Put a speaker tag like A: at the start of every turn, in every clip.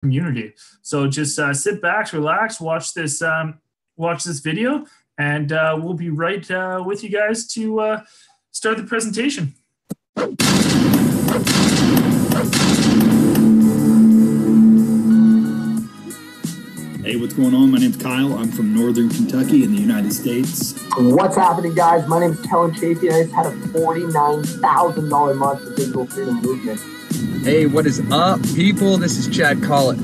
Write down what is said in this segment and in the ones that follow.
A: community. So just sit back, relax, watch this video, and we'll be right with you guys to start the presentation.
B: Hey, what's going on? My name's Kyle. I'm from Northern Kentucky in the United States.
C: What's happening, guys? My name's Kellen Chafee, and I just had a $49,000 month with Digital Freedom Movement.
D: Hey, what is up, people? This is Chad Collett.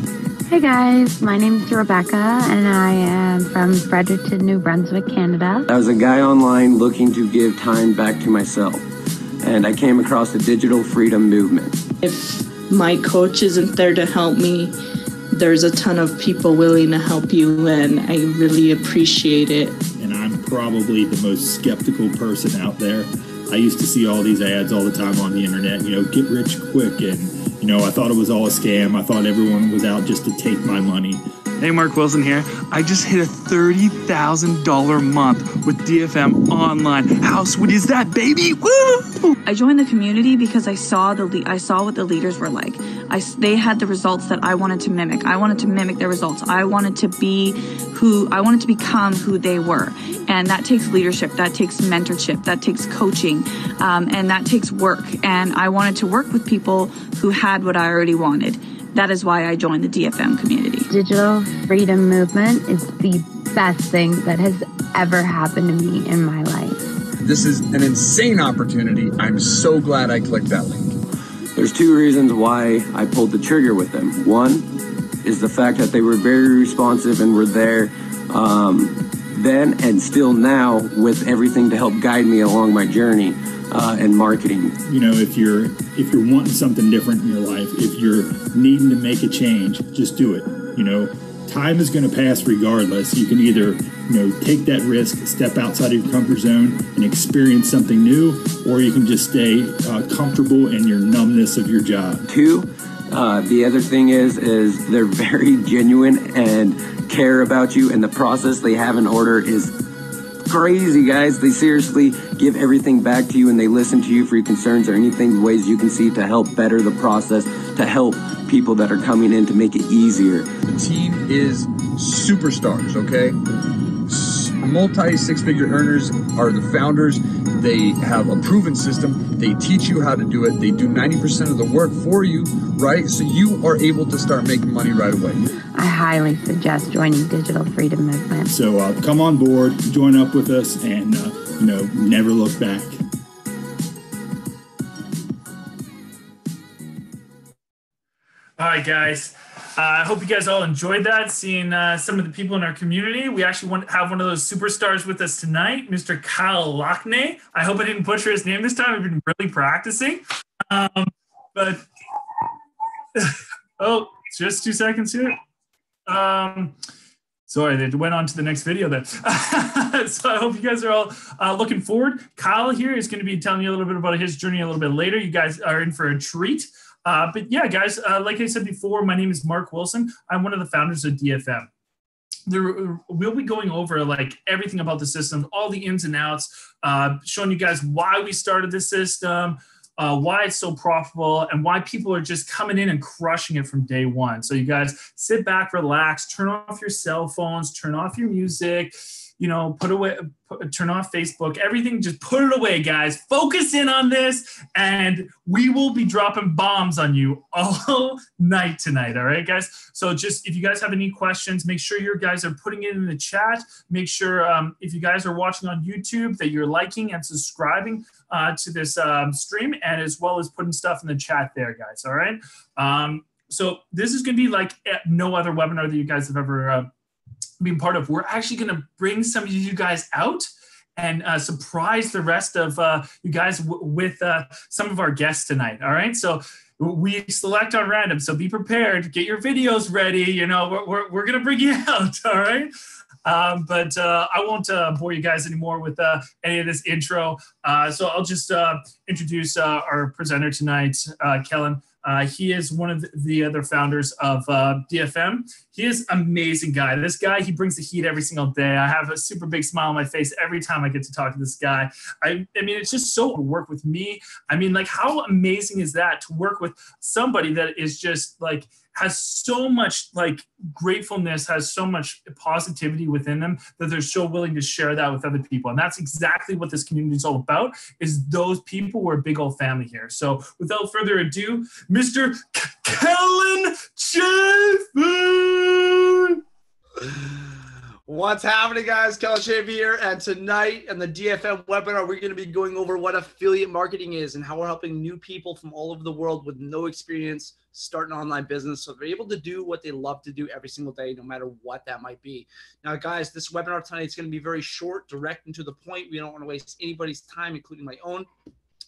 E: Hey guys, my name is Rebecca and I am from Fredericton, New Brunswick, Canada.
F: I was a guy online looking to give time back to myself, and I came across the Digital Freedom Movement.
G: If my coach isn't there to help me, there's a ton of people willing to help you, and I really appreciate it.
B: And I'm probably the most skeptical person out there. I used to see all these ads all the time on the internet, get rich quick, and I thought it was all a scam. I thought everyone was out just to take my money.
H: Hey, Mark Wilson here. I just hit a $30,000 month with DFM online. How sweet is that, baby? Woo!
I: I joined the community because I saw what the leaders were like. They had the results that I wanted to mimic. I wanted to mimic their results. I wanted to become who they were. And that takes leadership, that takes mentorship, that takes coaching, and that takes work. And I wanted to work with people who had what I already wanted. That is why I joined the DFM community.
E: Digital Freedom Movement is the best thing that has ever happened to me in my life.
D: This is an insane opportunity. I'm so glad I clicked that link.
F: There's two reasons why I pulled the trigger with them. One is the fact that they were very responsive and were there then and still now with everything to help guide me along my journey and marketing.
B: If you're wanting something different in your life, if you're needing to make a change, just do it. Time is going to pass regardless. You can either, take that risk, step outside of your comfort zone and experience something new, or you can just stay comfortable in your numbness of your job.
F: Two, the other thing is they're very genuine and care about you, and the process they have in order is crazy, guys. They seriously give everything back to you, and they listen to you for your concerns or anything, ways you can see to help better the process, to help people that are coming in to make it easier.
D: The team is superstars, okay? Multi-six-figure earners are the founders. They have a proven system. They teach you how to do it. They do 90% of the work for you, right? So you are able to start making money right away.
E: I highly suggest joining Digital Freedom Movement.
B: So come on board, join up with us, and never look back.
A: All right, guys. I hope you guys all enjoyed that, seeing some of the people in our community. We actually have one of those superstars with us tonight, Mr. Kyle Lockney. I hope I didn't butcher his name this time. I've been really practicing. But oh, just 2 seconds here. Sorry, they went on to the next video then. So I hope you guys are all looking forward. Kyle here is going to be telling you a little bit about his journey a little bit later. You guys are in for a treat. But yeah, guys, like I said before, my name is Mark Wilson. I'm one of the founders of DFM. We'll be going over everything about the system, all the ins and outs, showing you guys why we started this system, why it's so profitable, and why people are just coming in and crushing it from day one. So you guys sit back, relax, turn off your cell phones, turn off your music, turn off Facebook, everything, just put it away, guys. Focus in on this, and we will be dropping bombs on you all night tonight, all right, guys? So just, if you guys have any questions, make sure your guys are putting it in the chat. Make sure, if you guys are watching on YouTube, that you're liking and subscribing to this stream, and as well as putting stuff in the chat there, guys, all right? So this is going to be like no other webinar that you guys have ever being part of. We're actually going to bring some of you guys out and surprise the rest of you guys with some of our guests tonight. All right. So we select on random. So be prepared. Get your videos ready. We're going to bring you out. All right. But I won't bore you guys anymore with any of this intro. So I'll just introduce our presenter tonight, Kellen. He is one of the other founders of DFM. He is an amazing guy. This guy, he brings the heat every single day. I have a super big smile on my face every time I get to talk to this guy. I mean, it's just so to work with me. I mean, how amazing is that to work with somebody that is just has so much like gratefulness, has so much positivity within them that they're so willing to share that with other people. And that's exactly what this community is all about, is those people. We're a big old family here. So without further ado, Mr. Kellen Chafin.
J: What's happening, guys? Kellen Chafin here, and tonight in the DFM webinar, we're going to be going over what affiliate marketing is and how we're helping new people from all over the world with no experience start an online business so they're able to do what they love to do every single day, no matter what that might be. Now, guys, this webinar tonight is going to be very short, direct, and to the point. We don't want to waste anybody's time, including my own.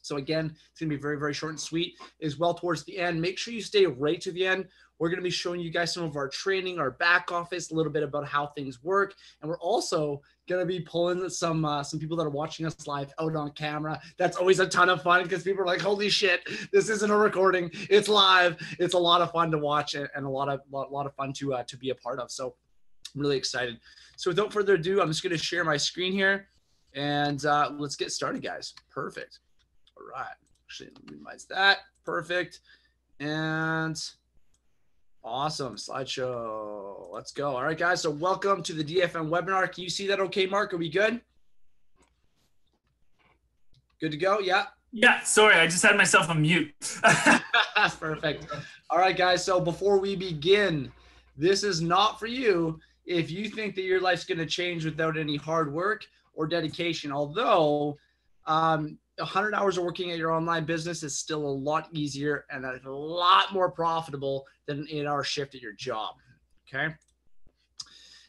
J: So again, it's going to be very, very short and sweet. As well towards the end, make sure you stay right to the end. We're going to be showing you guys some of our training, our back office, a little bit about how things work. And we're also going to be pulling some people that are watching us live out on camera. That's always a ton of fun because people are like, holy shit, this isn't a recording. It's live. It's a lot of fun to watch and a lot of fun to be a part of. So I'm really excited. So without further ado, I'm just going to share my screen here and let's get started, guys. Perfect. All right. Actually, let me minimize that. Perfect. And awesome. Slideshow. Let's go. All right, guys. So welcome to the DFM webinar. Can you see that okay, Mark? Are we good? Good to go? Yeah.
A: Yeah. Sorry, I just had myself on mute.
J: Perfect. All right, guys. So before we begin, this is not for you if you think that your life's going to change without any hard work or dedication. Although 100 hours of working at your online business is still a lot easier and a lot more profitable than an 8-hour shift at your job. Okay.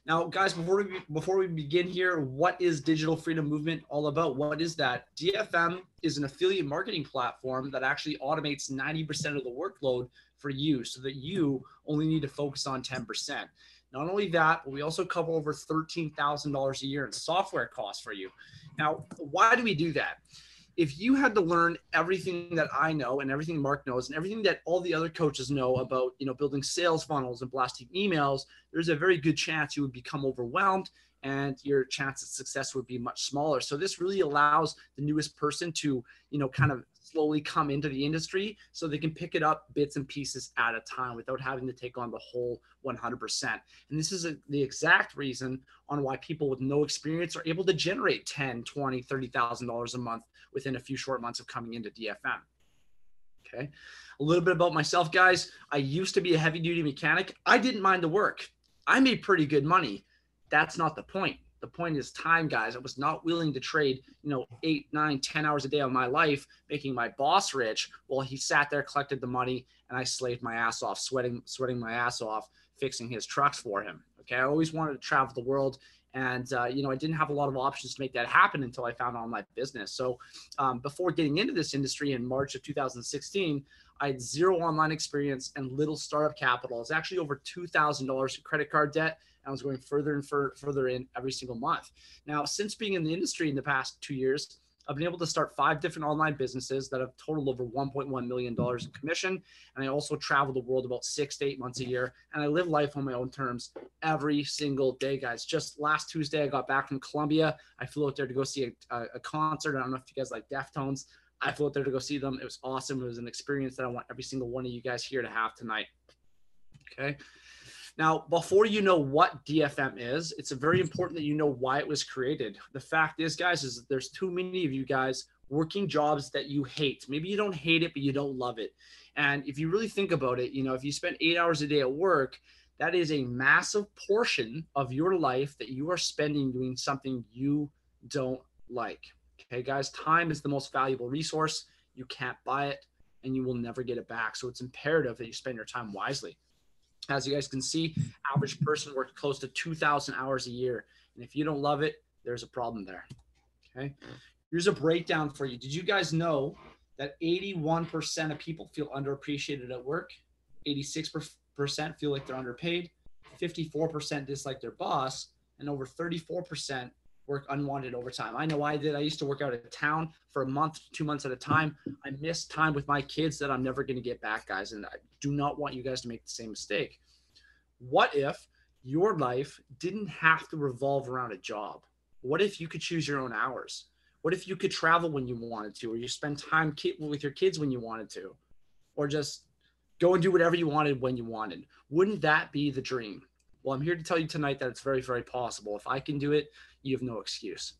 J: Now, guys, before we begin here, what is Digital Freedom Movement all about? What is that? DFM is an affiliate marketing platform that actually automates 90% of the workload for you so that you only need to focus on 10%. Not only that, but we also cover over $13,000 a year in software costs for you. Now, why do we do that? If you had to learn everything that I know and everything Mark knows and everything that all the other coaches know about, building sales funnels and blasting emails, there's a very good chance you would become overwhelmed and your chance of success would be much smaller. So this really allows the newest person to, kind of slowly come into the industry so they can pick it up bits and pieces at a time without having to take on the whole 100%. And this is the exact reason on why people with no experience are able to generate $10, $20, $30,000 a month within a few short months of coming into DFM. Okay. A little bit about myself, guys. I used to be a heavy duty mechanic. I didn't mind the work. I made pretty good money. That's not the point. The point is time, guys. I was not willing to trade, 8, 9, 10 hours a day of my life, making my boss rich while he sat there, collected the money, and I slaved my ass off, sweating my ass off, fixing his trucks for him. Okay. I always wanted to travel the world. And, I didn't have a lot of options to make that happen until I found online business. So before getting into this industry in March of 2016, I had zero online experience and little startup capital. It was actually over $2,000 in credit card debt. I was going further and further in every single month. Now, since being in the industry in the past 2 years, I've been able to start 5 different online businesses that have totaled over $1.1 million in commission. And I also travel the world about 6 to 8 months a year. And I live life on my own terms every single day, guys. Just last Tuesday, I got back from Colombia. I flew out there to go see a concert. I don't know if you guys like Deftones. I flew out there to go see them. It was awesome. It was an experience that I want every single one of you guys here to have tonight. Okay. Now, before you know what DFM is, it's very important that you know why it was created. The fact is, guys, is that there's too many of you guys working jobs that you hate. Maybe you don't hate it, but you don't love it. And if you really think about it, if you spend 8 hours a day at work, that is a massive portion of your life that you are spending doing something you don't like. Okay, guys, time is the most valuable resource. You can't buy it and you will never get it back. So it's imperative that you spend your time wisely. As you guys can see, average person works close to 2,000 hours a year. And if you don't love it, there's a problem there. Okay. Here's a breakdown for you. Did you guys know that 81% of people feel underappreciated at work? 86% feel like they're underpaid. 54% dislike their boss. And over 34% work unwanted overtime. I know I did. I used to work out of town for a month, 2 months at a time. I missed time with my kids that I'm never going to get back, guys. And I do not want you guys to make the same mistake. What if your life didn't have to revolve around a job? What if you could choose your own hours? What if you could travel when you wanted to, or you spend time with your kids when you wanted to, or just Go and do whatever you wanted when you wanted. Wouldn't that be the dream? Well, I'm here to tell you tonight that it's very, very possible. If I can do it, you have no excuse.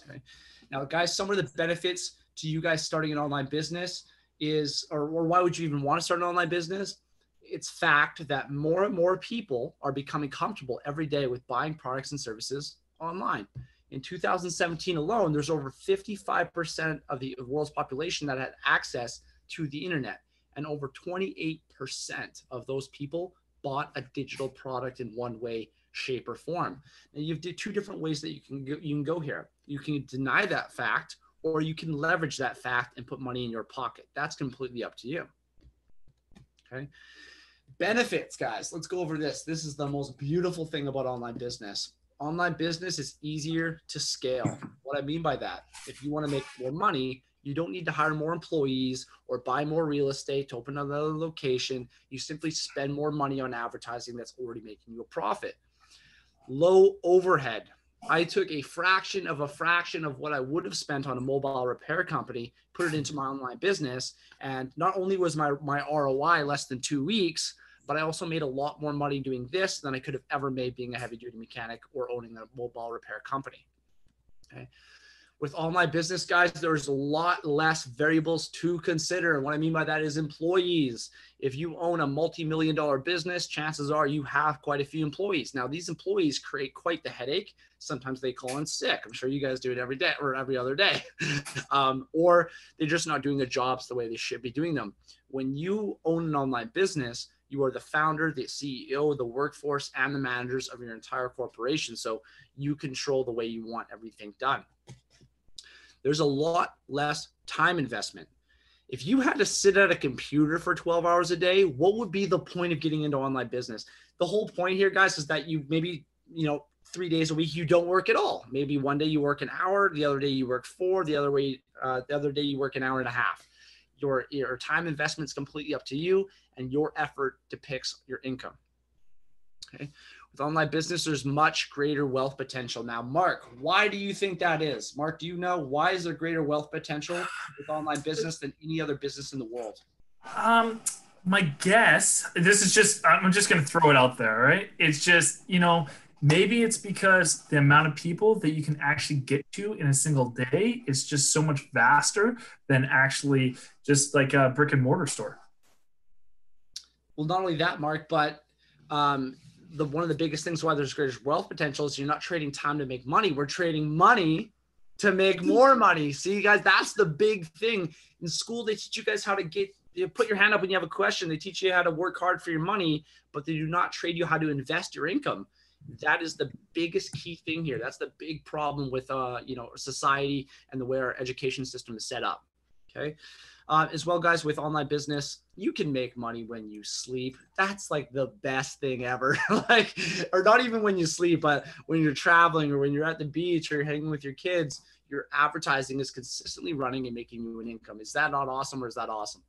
J: Okay. Now, guys, some of the benefits to you guys starting an online business is, or why would you even want to start an online business? It's fact that more and more people are becoming comfortable every day with buying products and services online. In 2017 alone, there's over 55% of the world's population that had access to the internet. And over 28% of those people bought a digital product in one way, shape, or form. And you've two different ways that you can go here. You can deny that fact, or you can leverage that fact and put money in your pocket. That's completely up to you. Okay. Benefits, guys. Let's go over this. This is the most beautiful thing about online business. Online business is easier to scale. What I mean by that, if you want to make more money, you don't need to hire more employees or buy more real estate to open another location. You simply spend more money on advertising that's already making you a profit. Low overhead. I took a fraction of what I would have spent on a mobile repair company, put it into my online business. And not only was my ROI less than 2 weeks, but I also made a lot more money doing this than I could have ever made being a heavy duty mechanic or owning a mobile repair company. Okay. With online business, guys, there's a lot less variables to consider. And what I mean by that is employees. If you own a multi-million-dollar business, chances are you have quite a few employees. Now, these employees create quite the headache. Sometimes they call in sick. I'm sure you guys do it every day or every other day. Or they're just not doing their jobs the way they should be doing them. When you own an online business, you are the founder, the CEO, the workforce, and the managers of your entire corporation. So you control the way you want everything done. There's a lot less time investment. If you had to sit at a computer for 12 hours a day, what would be the point of getting into online business? The whole point here, guys, is that you maybe, 3 days a week, you don't work at all. Maybe one day you work an hour, the other day you work 4, the other day you work an hour and a half. Your time investment is completely up to you, and your effort depicts your income. Okay. With online business, there's much greater wealth potential. Now, Mark, why do you think that is? Mark, do you know why is there greater wealth potential with online business than any other business in the world?
A: My guess, I'm just going to throw it out there, right? It's just, maybe it's because the amount of people that you can actually get to in a single day is just so much vaster than actually just like a brick and mortar store.
J: Well, not only that, Mark, but one of the biggest things why there's greater wealth potential is you're not trading time to make money. We're trading money to make more money. See, guys, that's the big thing. In school, they teach you guys how to put your hand up when you have a question. They teach you how to work hard for your money, but they do not trade you how to invest your income. That is the biggest key thing here. That's the big problem with society and the way our education system is set up. Okay. As well, guys, with online business, you can make money when you sleep. That's like the best thing ever. Or not even when you sleep, but when you're traveling or when you're at the beach or you're hanging with your kids, your advertising is consistently running and making you an income. Is that not awesome, or is that awesome?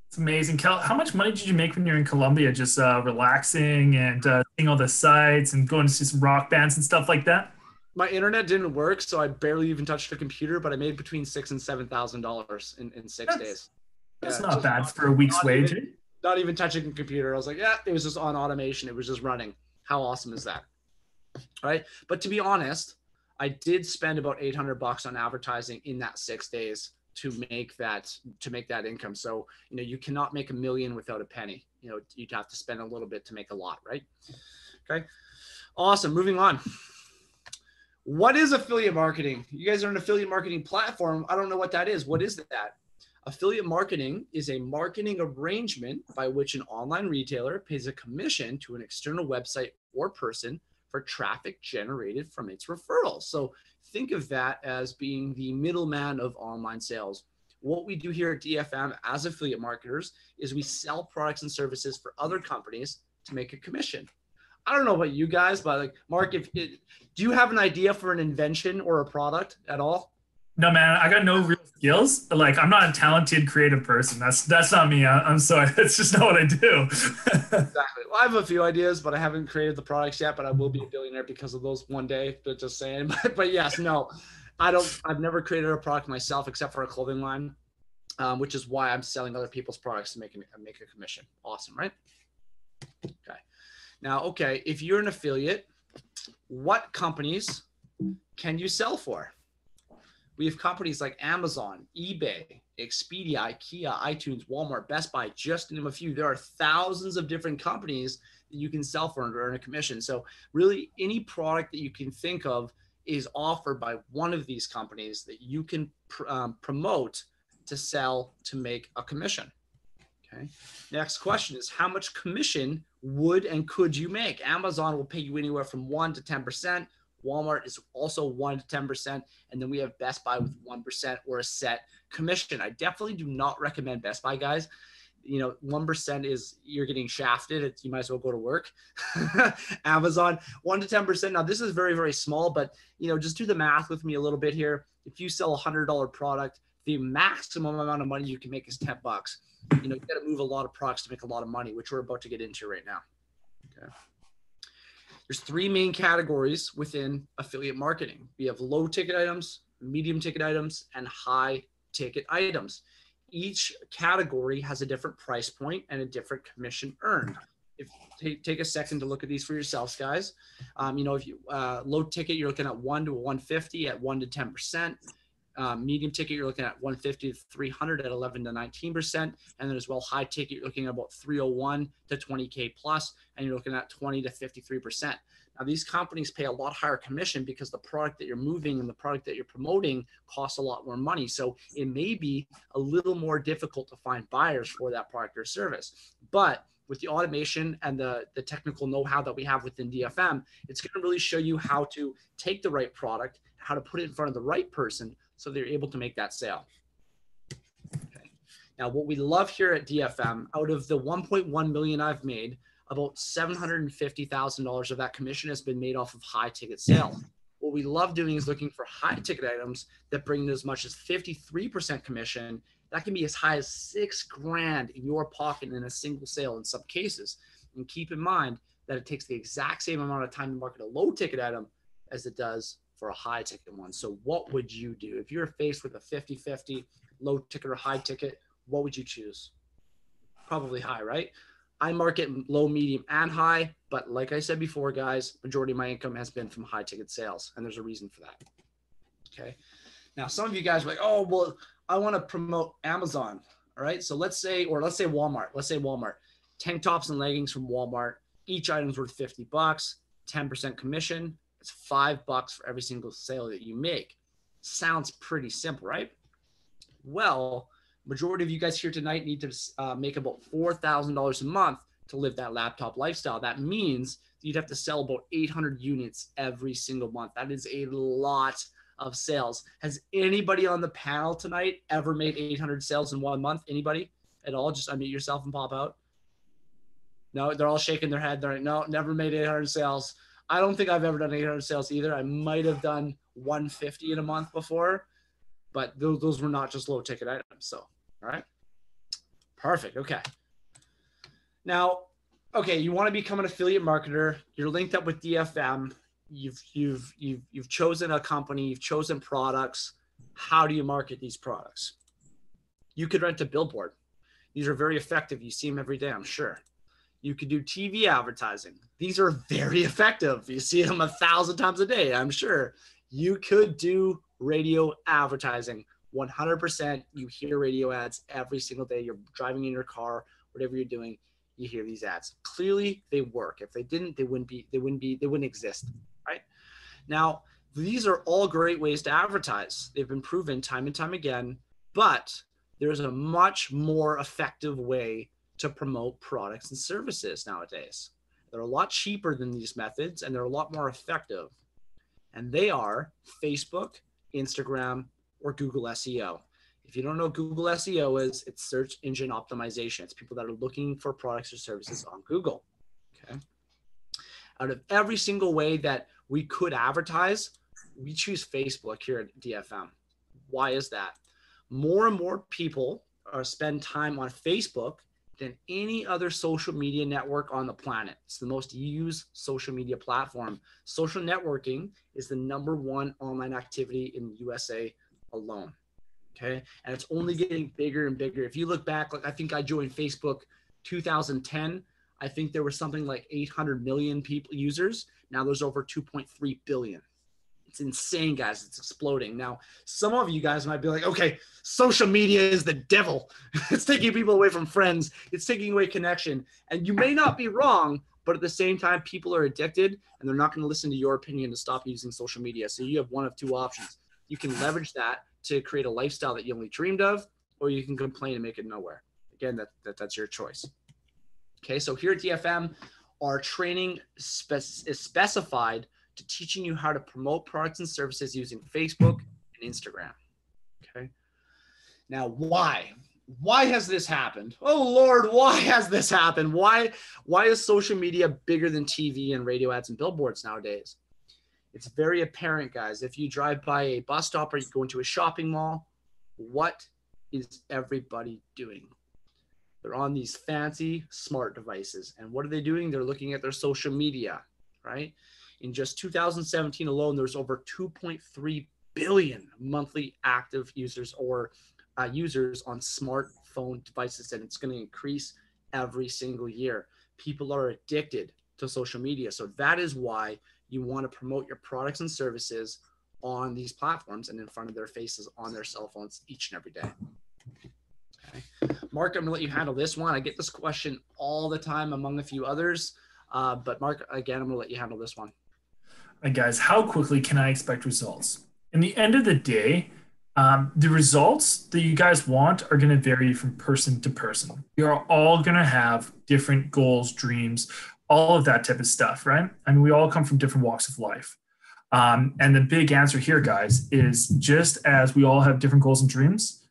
A: It's amazing. Kel, how much money did you make when you're in Colombia, just relaxing and seeing all the sights and going to see some rock bands and stuff like that?
J: My internet didn't work, so I barely even touched the computer, but I made between $6,000 and $7,000 in 6 days.
A: That's not bad for a week's wage.
J: Not even touching a computer. I was like, yeah, it was just on automation. It was just running. How awesome is that? All right. But to be honest, I did spend about $800 on advertising in that 6 days to make that income. So, you cannot make $1 million without a penny. You'd have to spend a little bit to make a lot, right? Okay. Awesome. Moving on. What is affiliate marketing? You guys are an affiliate marketing platform. I don't know what that is. What is that? Affiliate marketing is a marketing arrangement by which an online retailer pays a commission to an external website or person for traffic generated from its referrals. So think of that as being the middleman of online sales. What we do here at DFM as affiliate marketers is we sell products and services for other companies to make a commission. I don't know about you guys, but Mark, do you have an idea for an invention or a product at all?
A: No, man, I got no real skills. I'm not a talented, creative person. That's not me. I'm sorry. That's just not what I do.
J: Exactly. Well, I have a few ideas, but I haven't created the products yet, but I will be a billionaire because of those one day. But just saying, but yes, no, I've never created a product myself except for a clothing line. which is why I'm selling other people's products to make a commission. Awesome, right? Okay. Now, okay, if you're an affiliate, what companies can you sell for? We have companies like Amazon, eBay, Expedia, IKEA, iTunes, Walmart, Best Buy, just to name a few. There are thousands of different companies that you can sell for and earn a commission. So really any product that you can think of is offered by one of these companies that you can promote to sell to make a commission. Okay. Next question is, how much commission would and could you make? Amazon will pay you anywhere from 1 to 10%. Walmart is also 1 to 10%. And then we have Best Buy with 1% or a set commission. I definitely do not recommend Best Buy, guys. 1% is you're getting shafted. You might as well go to work. Amazon, 1 to 10%. Now this is very, very small, but just do the math with me a little bit here. If you sell a $100 product, the maximum amount of money you can make is $10. You got to move a lot of products to make a lot of money, which we're about to get into right now. Okay. There's 3 main categories within affiliate marketing. We have low ticket items, medium ticket items, and high ticket items. Each category has a different price point and a different commission earned. Take a second to look at these for yourselves, guys. If you low ticket, you're looking at 1 to 150 at 1 to 10%. Medium ticket, you're looking at 150 to 300 at 11 to 19%. And then as well, high ticket, you're looking at about 301 to 20K plus, and you're looking at 20 to 53%. Now, these companies pay a lot higher commission because the product that you're moving and the product that you're promoting costs a lot more money. So it may be a little more difficult to find buyers for that product or service. But with the automation and the technical know-how that we have within DFM, it's going to really show you how to take the right product, how to put it in front of the right person, so they're able to make that sale. Okay. Now, what we love here at DFM, out of the 1.1 million I've made, about $750,000 of that commission has been made off of high ticket sales. What we love doing is looking for high ticket items that bring as much as 53% commission. That can be as high as $6,000 in your pocket in a single sale in some cases. And keep in mind that it takes the exact same amount of time to market a low ticket item as it does for a high ticket one. So what would you do? If you're faced with a 50-50 low ticket or high ticket, what would you choose? Probably high, right? I market low, medium, and high, but like I said before, guys, majority of my income has been from high ticket sales, and there's a reason for that. Okay. Now, some of you guys are like, oh, well, I want to promote Amazon. All right. So let's say Walmart. Let's say Walmart. Tank tops and leggings from Walmart. Each item's worth $50, 10% commission. It's $5 for every single sale that you make. Sounds pretty simple, right? Well, majority of you guys here tonight need to make about $4,000 a month to live that laptop lifestyle. That means you'd have to sell about 800 units every single month. That is a lot of sales. Has anybody on the panel tonight ever made 800 sales in 1 month? Anybody at all? Just unmute yourself and pop out. No, they're all shaking their head. They're like, no, never made 800 sales. I don't think I've ever done 800 sales either. I might have done 150 in a month before, but those were not just low ticket items. So, all right. Perfect. Okay. Now, okay, you want to become an affiliate marketer. You're linked up with DFM. You've chosen a company. You've chosen products. How do you market these products? You could rent a billboard. These are very effective. You see them every day, I'm sure. You could do TV advertising. These are very effective. You see them 1,000 times a day, I'm sure. You could do radio advertising. 100%. You hear radio ads every single day. You're driving in your car, whatever you're doing, you hear these ads. Clearly, they work. If they didn't, they wouldn't exist, right? Now, these are all great ways to advertise. They've been proven time and time again, but there's a much more effective way to promote products and services nowadays. They're a lot cheaper than these methods, and they're a lot more effective. And they are Facebook, Instagram, or Google SEO. If you don't know what Google SEO is, it's search engine optimization. It's people that are looking for products or services on Google. Okay. Out of every single way that we could advertise, we choose Facebook here at DFM. Why is that? More and more people spend time on Facebook than any other social media network on the planet. It's the most used social media platform. Social networking is the #1 online activity in the USA alone. Okay. And it's only getting bigger and bigger. If you look back, like I think I joined Facebook 2010. I think there was something like 800 million users. Now there's over 2.3 billion. It's insane, guys. It's exploding. Now, some of you guys might be like, okay, social media is the devil. It's taking people away from friends. It's taking away connection. And you may not be wrong, but at the same time, people are addicted and they're not going to listen to your opinion to stop using social media. So you have one of two options. You can leverage that to create a lifestyle that you only dreamed of, or you can complain and make it nowhere. Again, that's your choice. Okay, so here at DFM, our training is specified to teaching you how to promote products and services using Facebook and Instagram. Okay. Now, why? Why has this happened? Oh Lord, why has this happened? Why is social media bigger than TV and radio ads and billboards nowadays? It's very apparent, guys. If you drive by a bus stop or you go into a shopping mall, what is everybody doing? They're on these fancy smart devices. And what are they doing? They're looking at their social media, right? In just 2017 alone, there's over 2.3 billion monthly active users or users on smartphone devices, and it's going to increase every single year. People are addicted to social media. So that is why you want to promote your products and services on these platforms and in front of their faces on their cell phones each and every day. Okay. Mark, I'm going to let you handle this one. I get this question all the time among a few others. But Mark, again, I'm going to let you handle this one.
A: All right, guys, how quickly can I expect results? In the end of the day, the results that you guys want are going to vary from person to person. You are all going to have different goals, dreams, all of that type of stuff, right? I mean, we all come from different walks of life. And the big answer here, guys, is just as we all have different goals and dreams,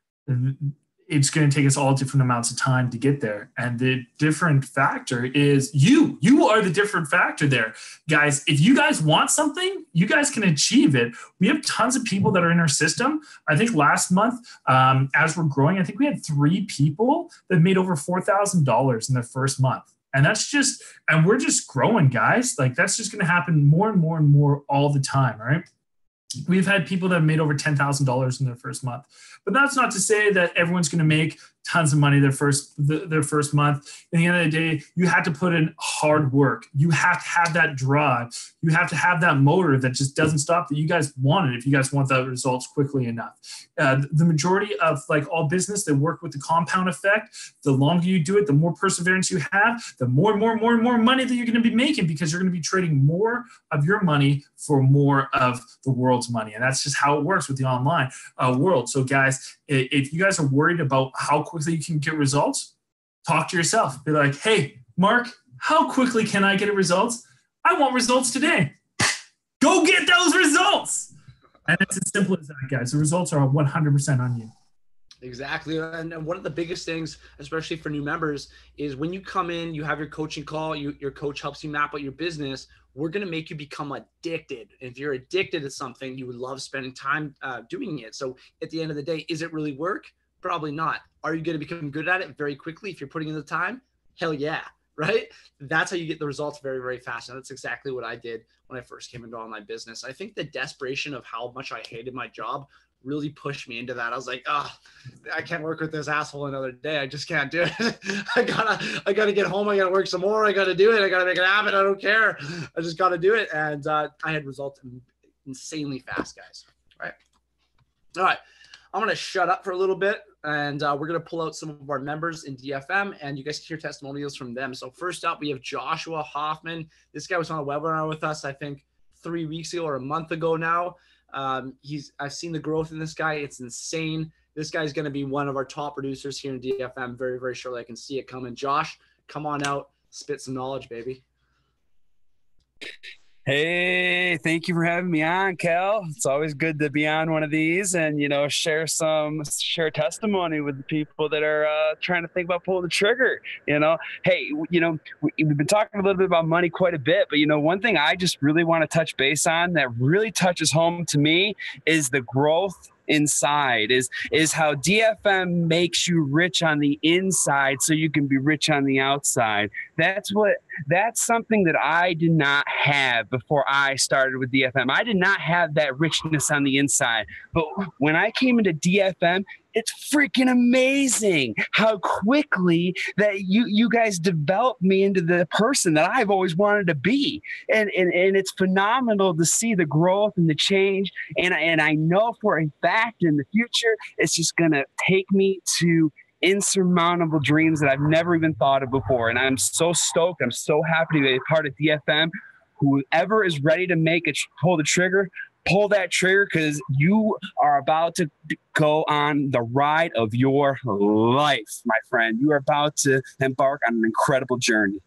A: it's going to take us all different amounts of time to get there. And the different factor is you are the different factor there. Guys, if you guys want something, you guys can achieve it. We have tons of people that are in our system. I think last month, as we're growing, I think we had 3 people that made over $4,000 in their first month. And and we're just growing, guys. Like that's just going to happen more and more and more all the time, right? We've had people that have made over $10,000 in their first month, but that's not to say that everyone's going to make tons of money their first month. At the end of the day, you have to put in hard work. You have to have that drive. You have to have that motor that just doesn't stop, that you guys want it if you guys want the results quickly enough. The majority of like all business, they work with the compound effect. The longer you do it, the more perseverance you have, the more money that you're going to be making, because you're going to be trading more of your money for more of the world's money. And that's just how it works with the online world. So guys, if you guys are worried about how quickly you can get results, talk to yourself. Be like, hey, Mark, how quickly can I get results? I want results today. Go get those results. And it's as simple as that, guys. The results are 100% on you.
J: Exactly. And one of the biggest things, especially for new members, is when you come in, you have your coaching call, your coach helps you map out your business. We're going to make you become addicted. If you're addicted to something, you would love spending time doing it. So at the end of the day, is it really work? Probably not. Are you going to become good at it very quickly if you're putting in the time? Hell yeah, right? That's how you get the results very, very fast. And that's exactly what I did when I first came into online business. I think the desperation of how much I hated my job really pushed me into that. I was like, oh, I can't work with this asshole another day. I just can't do it. I gotta get home. I gotta work some more. I gotta do it. I gotta make it happen. I don't care. I just gotta do it. And I had results insanely fast, guys. Right. All right. I'm going to shut up for a little bit, and we're going to pull out some of our members in DFM, and you guys can hear testimonials from them. So first up, we have Joshua Hoffman. This guy was on a webinar with us, I think 3 weeks ago or a month ago now. I've seen the growth in this guy. It's insane. This guy's going to be one of our top producers here in DFM very, very shortly. I can see it coming. Josh, come on out. Spit some knowledge, baby.
K: Hey, thank you for having me on, Cal. It's always good to be on one of these and, share testimony with the people that are trying to think about pulling the trigger, Hey, we've been talking a little bit about money quite a bit, but, one thing I just really want to touch base on that really touches home to me is the growth inside, is how DFM makes you rich on the inside so you can be rich on the outside. That's something that I did not have before I started with DFM. I did not have that richness on the inside. But when I came into DFM, it's freaking amazing how quickly that you guys developed me into the person that I've always wanted to be. And it's phenomenal to see the growth and the change. And I know for a fact in the future, it's just going to take me to insurmountable dreams that I've never even thought of before. And I'm so stoked. I'm so happy to be a part of DFM. Whoever is ready to pull the trigger, pull that trigger, because you are about to go on the ride of your life, my friend. You are about to embark on an incredible journey.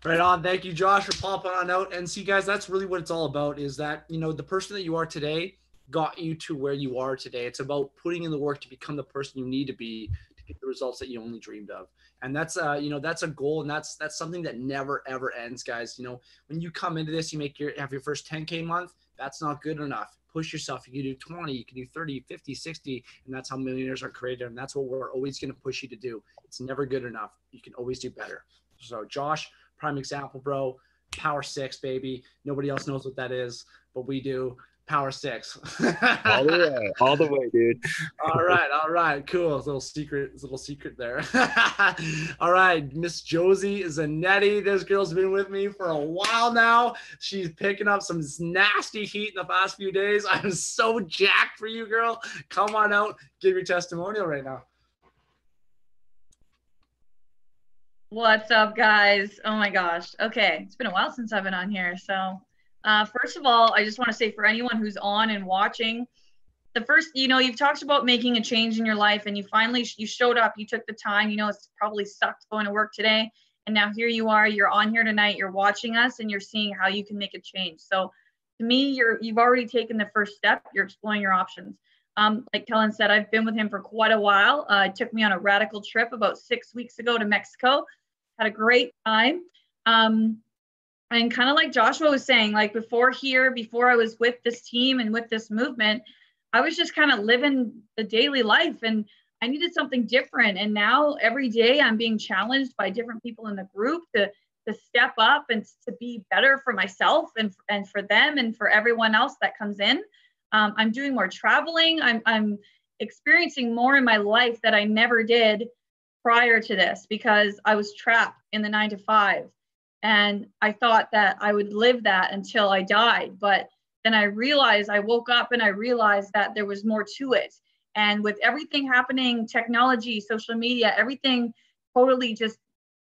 J: Right on. Thank you, Josh, for popping on out. And see, guys, that's really what it's all about, is that, the person that you are today got you to where you are today. It's about putting in the work to become the person you need to be to get the results that you only dreamed of. And that's that's a goal, and that's something that never ever ends, guys. When you come into this, you have your first 10K month, that's not good enough. Push yourself. You can do 20, you can do 30, 50, 60, and that's how millionaires are created. And that's what we're always going to push you to do. It's never good enough. You can always do better. So Josh, prime example, bro. Power 6, baby. Nobody else knows what that is, but we do. Power 6.
K: all the way, dude.
J: All right, cool. Little secret there. All right, Miss Josie Zanetti. This girl's been with me for a while now. She's picking up some nasty heat in the past few days. I'm so jacked for you, girl. Come on out, give your testimonial right now.
L: What's up, guys? Oh my gosh. Okay, it's been a while since I've been on here, so first of all, I just want to say, for anyone who's on and watching, the first, you've talked about making a change in your life, and you showed up, you took the time, it's probably sucked going to work today. And now here you are, you're on here tonight, you're watching us, and you're seeing how you can make a change. So to me, you've already taken the first step. You're exploring your options. Like Kellen said, I've been with him for quite a while. It took me on a radical trip about 6 weeks ago to Mexico. Had a great time. And kind of like Joshua was saying, like before I was with this team and with this movement, I was just kind of living the daily life, and I needed something different. And now every day I'm being challenged by different people in the group to step up and to be better for myself and for them and for everyone else that comes in. I'm doing more traveling. I'm experiencing more in my life that I never did prior to this, because I was trapped in the 9 to 5. And I thought that I would live that until I died. But then I woke up and I realized that there was more to it. And with everything happening, technology, social media, everything totally just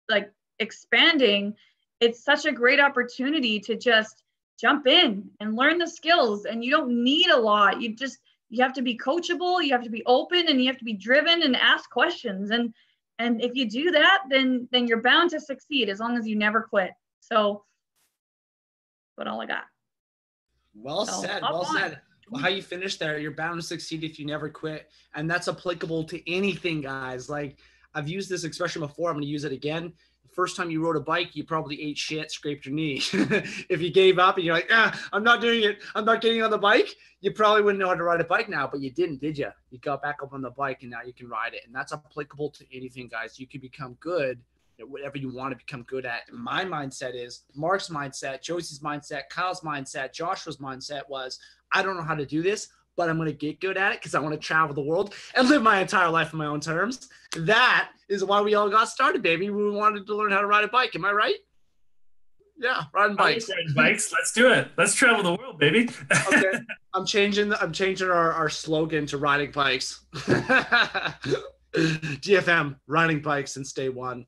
L: like expanding, it's such a great opportunity to just jump in and learn the skills. And you don't need a lot. You have to be coachable, you have to be open, and you have to be driven and ask questions. And if you do that, then you're bound to succeed, as long as you never quit. So that's all I got.
J: Well said. Well, how you finished there, you're bound to succeed if you never quit. And that's applicable to anything, guys. Like, I've used this expression before. I'm going to use it again. The first time you rode a bike, you probably ate shit, scraped your knee. If you gave up and you're like, I'm not doing it, I'm not getting on the bike, you probably wouldn't know how to ride a bike now, but you didn't, did you? You got back up on the bike and now you can ride it. And that's applicable to anything, guys. You can become good at whatever you want to become good at. My mindset is, Mark's mindset, Josie's mindset, Kyle's mindset, Joshua's mindset was, I don't know how to do this, but I'm going to get good at it because I want to travel the world and live my entire life on my own terms. That is why we all got started, baby. We wanted to learn how to ride a bike. Am I right? Yeah, riding bikes.
A: Riding bikes. Let's do it. Let's travel the world, baby.
J: Okay. I'm changing our slogan to riding bikes. DFM, riding bikes and stay one.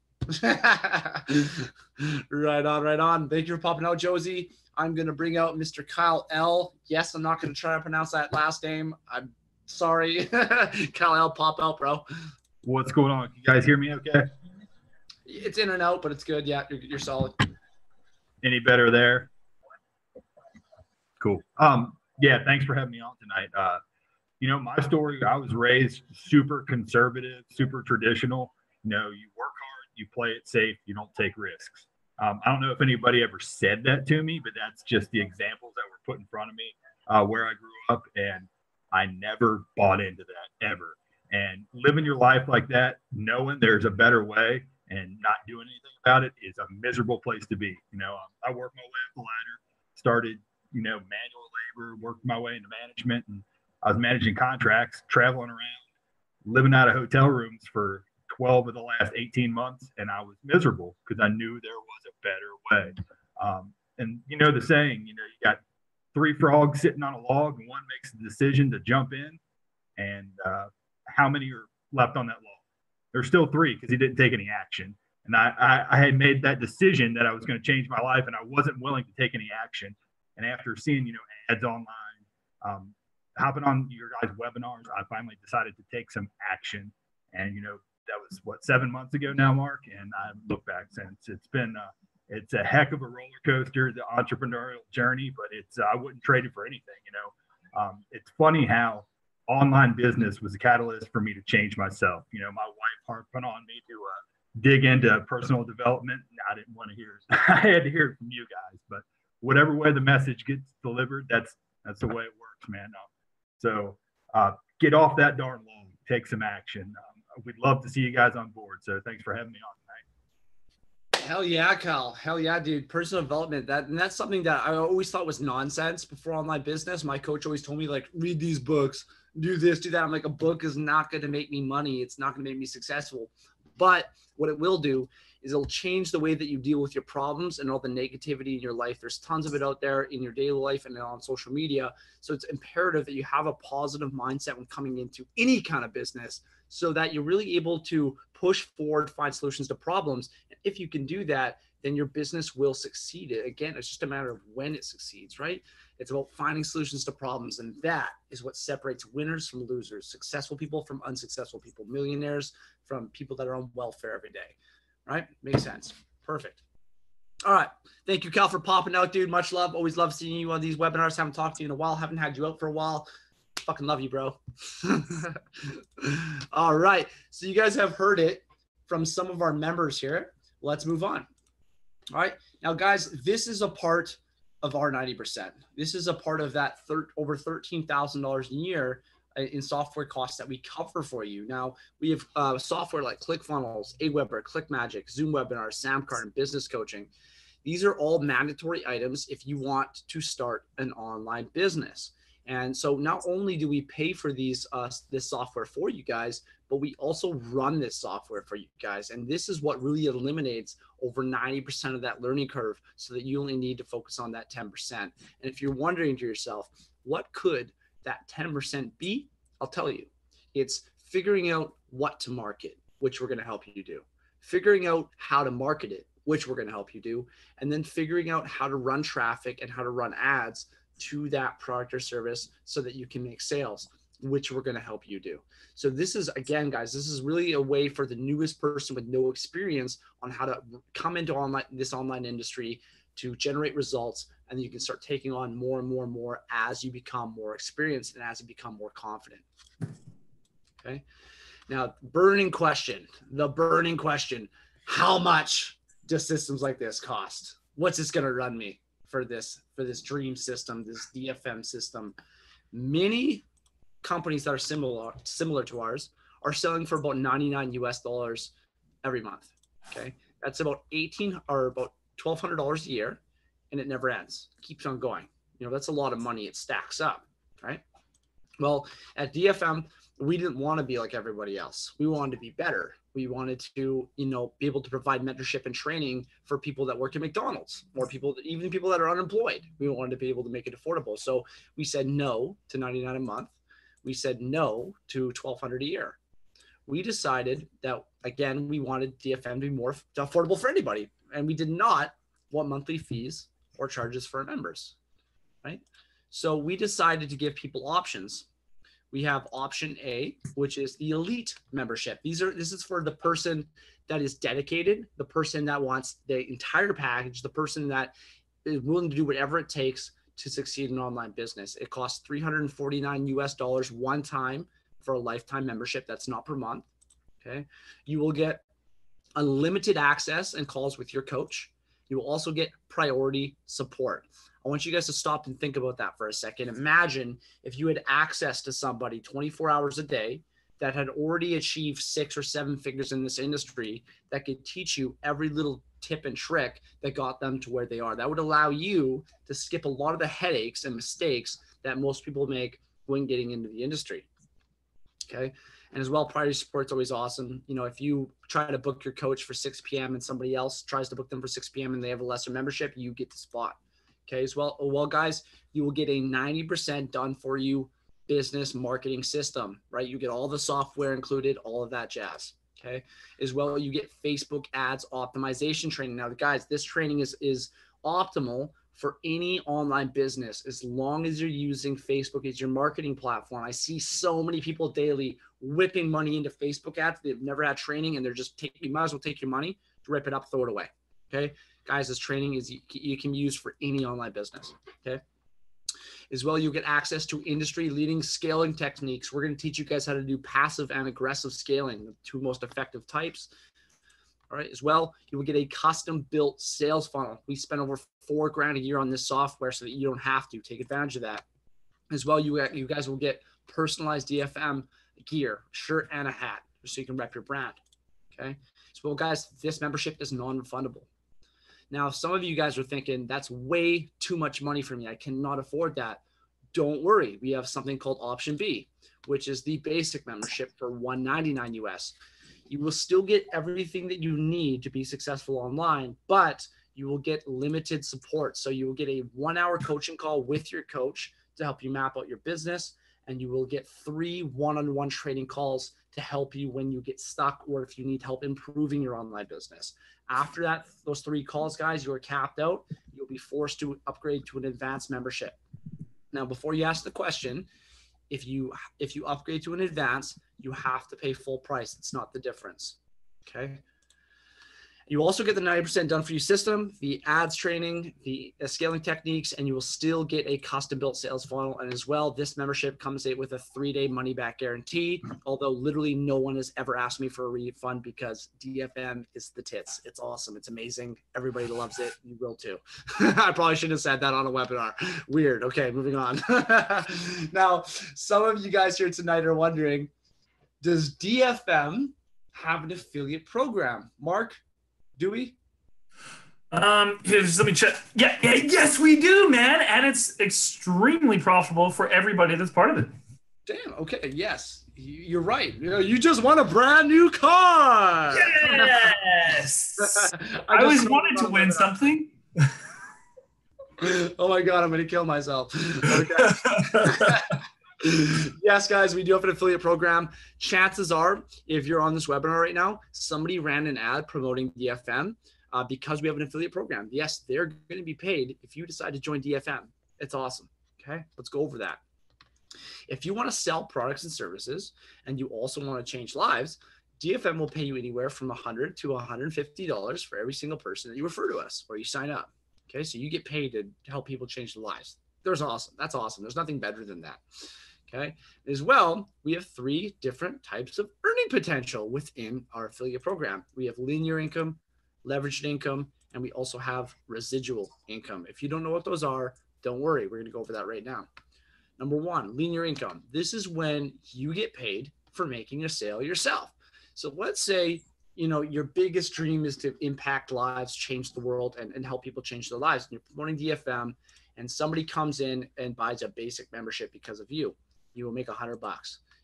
J: Right on. Thank you for popping out, Josie. I'm going to bring out Mr. Kyle L. Yes, I'm not going to try to pronounce that last name. I'm sorry. Kyle L, pop out, bro.
M: What's going on? Can you guys hear me okay?
J: It's in and out, but it's good. Yeah, you're solid.
M: Any better there? Cool. Yeah, thanks for having me on tonight. My story, I was raised super conservative, super traditional. You work hard, you play it safe, you don't take risks. I don't know if anybody ever said that to me, but that's just the examples that were put in front of me. where I grew up, and I never bought into that ever. And living your life like that, knowing there's a better way and not doing anything about it, is a miserable place to be. You know, I worked my way up the ladder, started, you know, manual labor, worked my way into management, and I was managing contracts, traveling around, living out of hotel rooms for 12 of the last 18 months, and I was miserable because I knew there was a better way. And you know the saying, you know, you got 3 frogs sitting on a log, and one makes the decision to jump in, and how many are left on that log? There's still 3 because he didn't take any action. And I had made that decision that I was going to change my life, and I wasn't willing to take any action. And after seeing, you know, ads online, hopping on your guys' webinars, I finally decided to take some action. And, you know, that was what, 7 months ago now, Mark, and I haven't looked back since. It's been it's a heck of a roller coaster, the entrepreneurial journey, but it's I wouldn't trade it for anything. You know, it's funny how online business was a catalyst for me to change myself. You know, my wife harped on me to dig into personal development. I didn't want to hear it. I had to hear it from you guys, but whatever way the message gets delivered, that's the way it works, man. So get off that darn log, take some action. We'd love to see you guys on board. So thanks for having me on tonight.
J: Hell yeah, Kyle. Hell yeah, dude. Personal development. That's something that I always thought was nonsense before online business. My coach always told me, like, read these books, do this, do that. I'm like, a book is not going to make me money. It's not going to make me successful. But what it will do is it'll change the way that you deal with your problems and all the negativity in your life. There's tons of it out there in your daily life and on social media. So it's imperative that you have a positive mindset when coming into any kind of business, so that you're really able to push forward, find solutions to problems. If you can do that, then your business will succeed. Again, it's just a matter of when it succeeds, right? It's about finding solutions to problems. And that is what separates winners from losers, successful people from unsuccessful people, millionaires from people that are on welfare every day, right? Makes sense. Perfect. All right. Thank you, Cal, for popping out, dude. Much love. Always love seeing you on these webinars. Haven't talked to you in a while. Haven't had you out for a while. Fucking love you, bro. All right. So you guys have heard it from some of our members here. Let's move on. All right. Now, guys, this is a part of our 90%. This is a part of that over $13,000 a year in software costs that we cover for you. Now, we have software like ClickFunnels, Aweber, ClickMagick, Zoom Webinars, Samcart, and Business Coaching. These are all mandatory items if you want to start an online business. And so not only do we pay for this software for you guys, but we also run this software for you guys. And this is what really eliminates over 90% of that learning curve, so that you only need to focus on that 10%. And if you're wondering to yourself, what could that 10% be? I'll tell you. It's figuring out what to market, which we're going to help you do. Figuring out how to market it, which we're going to help you do. And then figuring out how to run traffic and how to run ads to that product or service so that you can make sales, which we're going to help you do. So this is, again, guys, this is really a way for the newest person with no experience on how to come into this online industry to generate results. And you can start taking on more and more and more as you become more experienced and as you become more confident. Okay. Now, the burning question, how much do systems like this cost? What's this going to run me for this dream system, this DFM system? Many companies that are similar to ours are selling for about $99 US every month. Okay. That's about $1,200 a year, and it never ends. It keeps on going. You know, that's a lot of money. It stacks up, right? Well, at DFM, we didn't want to be like everybody else. We wanted to be better. We wanted to, you know, be able to provide mentorship and training for people that work at McDonald's, or even people that are unemployed. We wanted to be able to make it affordable. So we said no to $99 a month. We said no to $1,200 a year. We decided that, again, we wanted DFM to be more affordable for anybody. And we did not want monthly fees or charges for our members, right? So we decided to give people options. We have option A, which is the elite membership. This is for the person that is dedicated, the person that wants the entire package, the person that is willing to do whatever it takes to succeed in online business. It costs $349 US one time for a lifetime membership. That's not per month. Okay. You will get unlimited access and calls with your coach. You will also get priority support. I want you guys to stop and think about that for a second. Imagine if you had access to somebody 24 hours a day that had already achieved 6 or 7 figures in this industry that could teach you every little tip and trick that got them to where they are. That would allow you to skip a lot of the headaches and mistakes that most people make when getting into the industry. Okay. And as well, priority support is always awesome. You know, if you try to book your coach for 6 p.m. and somebody else tries to book them for 6 p.m. and they have a lesser membership, you get the spot. Okay. As well, guys, you will get a 90% done for you business marketing system, right? You get all the software included, all of that jazz. Okay. As well, you get Facebook ads optimization training. Now, guys, this training is optimal for any online business as long as you're using Facebook as your marketing platform. I see so many people daily whipping money into Facebook ads. They've never had training and they're just you might as well take your money, rip it up, throw it away. Okay. Guys, this training is you can use for any online business. Okay. As well, you get access to industry-leading scaling techniques. We're going to teach you guys how to do passive and aggressive scaling, the 2 most effective types. All right. As well, you will get a custom-built sales funnel. We spend over $4 grand a year on this software so that you don't have to. Take advantage of that. As well, you guys will get personalized DFM gear, shirt, and a hat, so you can rep your brand. Okay. As well, guys, this membership is non-refundable. Now, some of you guys are thinking, that's way too much money for me. I cannot afford that. Don't worry. We have something called Option B, which is the basic membership for $199 US. You will still get everything that you need to be successful online, but you will get limited support. So you will get a 1-hour coaching call with your coach to help you map out your business. And you will get 3 one-on-one training calls to help you when you get stuck or if you need help improving your online business. After that, those 3 calls, guys, you are capped out. You'll be forced to upgrade to an advanced membership. Now, before you ask the question, if you upgrade to an advanced, you have to pay full price. It's not the difference. Okay. You also get the 90% done for you system, the ads training, the scaling techniques, and you will still get a custom built sales funnel. And as well, this membership comes with a 3-day money back guarantee. Although literally no one has ever asked me for a refund because DFM is the tits. It's awesome. It's amazing. Everybody loves it. You will too. I probably shouldn't have said that on a webinar. Weird. Okay, moving on. Now, some of you guys here tonight are wondering, does DFM have an affiliate program? Mark? Do we?
A: Let me check. Yes, we do, man. And it's extremely profitable for everybody that's part of it.
J: Damn. Okay. Yes, you're right. You just won a brand new car.
A: Yes. I always wanted to win something.
J: Oh my God, I'm going to kill myself. Okay. Yes, guys, we do have an affiliate program. Chances are, if you're on this webinar right now, somebody ran an ad promoting DFM because we have an affiliate program. Yes, they're going to be paid if you decide to join DFM. It's awesome. Okay, let's go over that. If you want to sell products and services and you also want to change lives, DFM will pay you anywhere from $100 to $150 for every single person that you refer to us or you sign up. Okay, so you get paid to help people change their lives. That's awesome. There's nothing better than that. Okay. As well, we have 3 different types of earning potential within our affiliate program. We have linear income, leveraged income, and we also have residual income. If you don't know what those are, don't worry. We're going to go over that right now. Number 1, linear income. This is when you get paid for making a sale yourself. So let's say, your biggest dream is to impact lives, change the world, and help people change their lives. And you're promoting DFM, and somebody comes in and buys a basic membership because of you. You will make $100.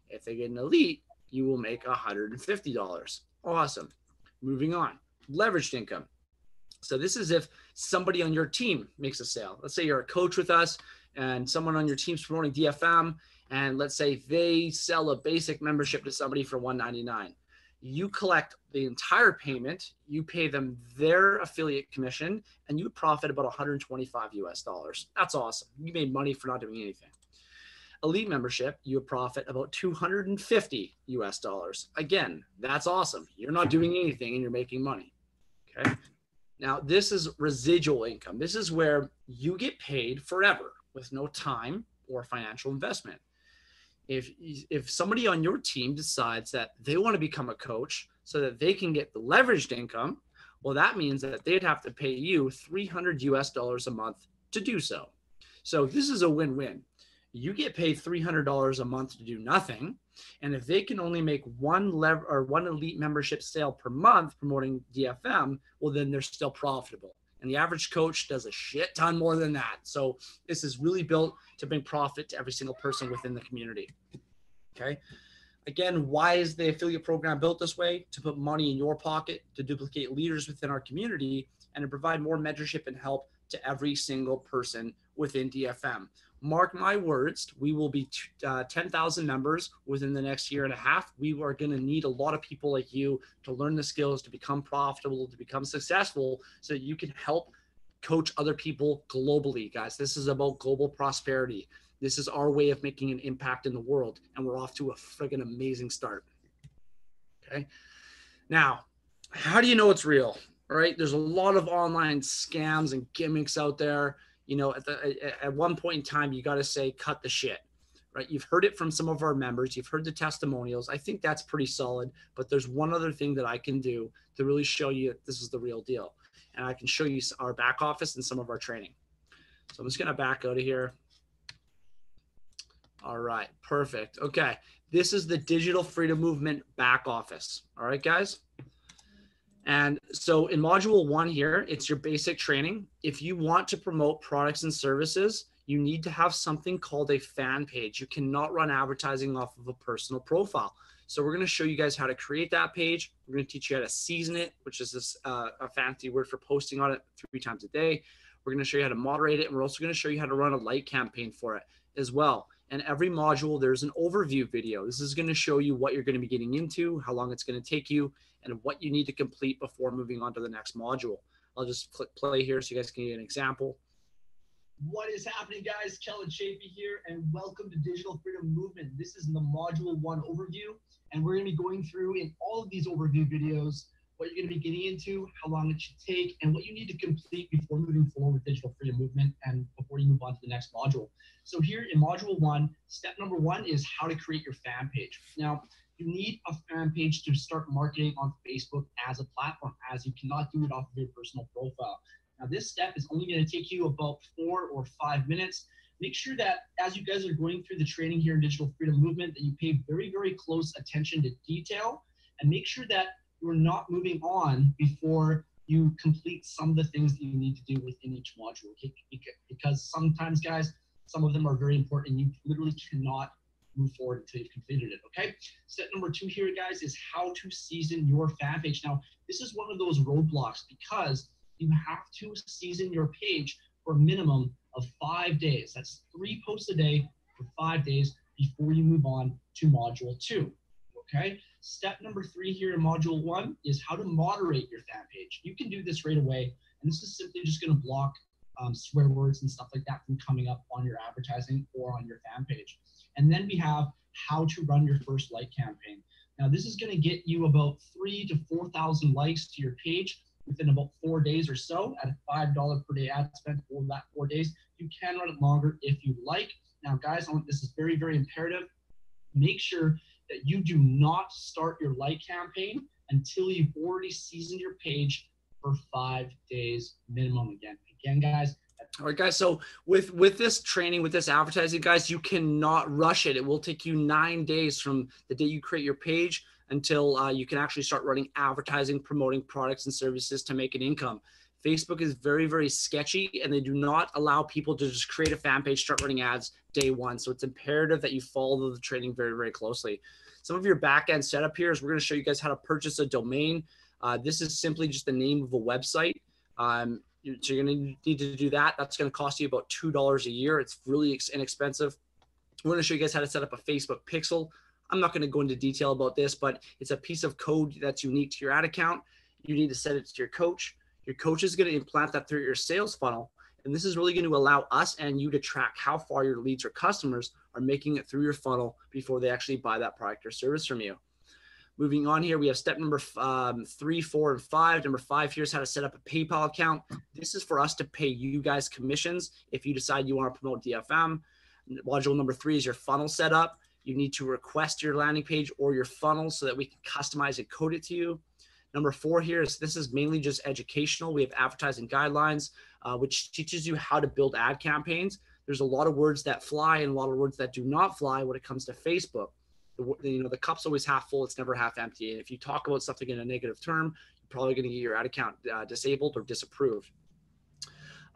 J: If they get an elite, you will make $150. Awesome. Moving on. Leveraged income. So this is if somebody on your team makes a sale. Let's say you're a coach with us and someone on your team's promoting DFM, and let's say they sell a basic membership to somebody for $199. You collect the entire payment, you pay them their affiliate commission, and you profit about $125 US. That's awesome. You made money for not doing anything. Elite membership, you profit about $250 US. Again, that's awesome. You're not doing anything and you're making money. Okay. Now, this is residual income. This is where you get paid forever with no time or financial investment. If somebody on your team decides that they want to become a coach so that they can get the leveraged income, Well, that means that they'd have to pay you $300 US a month to do so. So this is a win-win. You get paid $300 a month to do nothing. And if they can only make one elite membership sale per month promoting DFM, well, then they're still profitable. And the average coach does a shit ton more than that. So this is really built to bring profit to every single person within the community. Okay. Again, why is the affiliate program built this way? To put money in your pocket, to duplicate leaders within our community, and to provide more mentorship and help to every single person within DFM. Mark my words, we will be 10,000 members within the next year and a half. We are going to need a lot of people like you to learn the skills, to become profitable, to become successful, so that you can help coach other people globally, guys. This is about global prosperity. This is our way of making an impact in the world, and we're off to a friggin' amazing start. Okay. Now, how do you know it's real? All right. There's a lot of online scams and gimmicks out there. You know, at one point in time, you got to say, cut the shit, right? You've heard it from some of our members. You've heard the testimonials. I think that's pretty solid, but there's one other thing that I can do to really show you that this is the real deal. And I can show you our back office and some of our training. So I'm just going to back out of here. All right, perfect. Okay, this is the Digital Freedom Movement back office. All right, guys. And so in module 1 here, it's your basic training. If you want to promote products and services, you need to have something called a fan page. You cannot run advertising off of a personal profile. So we're going to show you guys how to create that page. We're going to teach you how to season it, which is this a fancy word for posting on it 3 times a day. We're going to show you how to moderate it. And we're also going to show you how to run a light campaign for it as well. And every module, there's an overview video. This is going to show you what you're going to be getting into, how long it's going to take you, and what you need to complete before moving on to the next module. I'll just click play here so you guys can get an example.
N: What is happening, guys? Kellen Chafee here, and welcome to Digital Freedom Movement. This is the module 1 overview, and we're going to be going through in all of these overview videos what you're going to be getting into, how long it should take, and what you need to complete before moving forward with Digital Freedom Movement and before you move on to the next module. So here in module 1, step number 1 is how to create your fan page. Now, you need a fan page to start marketing on Facebook as a platform, as you cannot do it off of your personal profile. Now, this step is only going to take you about 4 or 5 minutes. Make sure that as you guys are going through the training here in Digital Freedom Movement, that you pay very, very close attention to detail, and make sure that you're not moving on before you complete some of the things that you need to do within each module. Okay? Because sometimes, guys, some of them are very important and you literally cannot move forward until you've completed it. Okay. Step number 2 here, guys, is how to season your fan page. Now, this is one of those roadblocks because you have to season your page for a minimum of 5 days. That's 3 posts a day for 5 days before you move on to module 2. Okay. Step number 3 here in module 1 is how to moderate your fan page. You can do this right away. And this is simply just going to block swear words and stuff like that from coming up on your advertising or on your fan page. And then we have how to run your first like campaign. Now, this is going to get you about 3,000 to 4,000 likes to your page within about 4 days or so at a $5 per day ad spend for that 4 days. You can run it longer if you like. Now, guys, this is very, very imperative. Make sure that you do not start your like campaign until you've already seasoned your page for 5 days minimum. Again, guys.
J: All right, guys. So with this training, with this advertising, guys, you cannot rush it. It will take you 9 days from the day you create your page until you can actually start running advertising, promoting products and services to make an income. Facebook is very, very sketchy, and they do not allow people to just create a fan page, start running ads day 1. So it's imperative that you follow the training very, very closely. Some of your back-end setup here is we're going to show you guys how to purchase a domain. This is simply just the name of a website. So you're going to need to do that. That's going to cost you about $2 a year. It's really inexpensive. We're going to show you guys how to set up a Facebook pixel. I'm not going to go into detail about this, but it's a piece of code that's unique to your ad account. You need to set it to your coach. Your coach is going to implant that through your sales funnel. And this is really going to allow us and you to track how far your leads or customers are making it through your funnel before they actually buy that product or service from you. Moving on here, we have step number 3, 4, and 5. Number 5 here is how to set up a PayPal account. This is for us to pay you guys commissions if you decide you want to promote DFM. Module number 3 is your funnel setup. You need to request your landing page or your funnel so that we can customize and code it to you. Number 4 here is this is mainly just educational. We have advertising guidelines, which teaches you how to build ad campaigns. There's a lot of words that fly and a lot of words that do not fly when it comes to Facebook. The cup's always half full. It's never half empty. And if you talk about something in a negative term, you're probably going to get your ad account disabled or disapproved.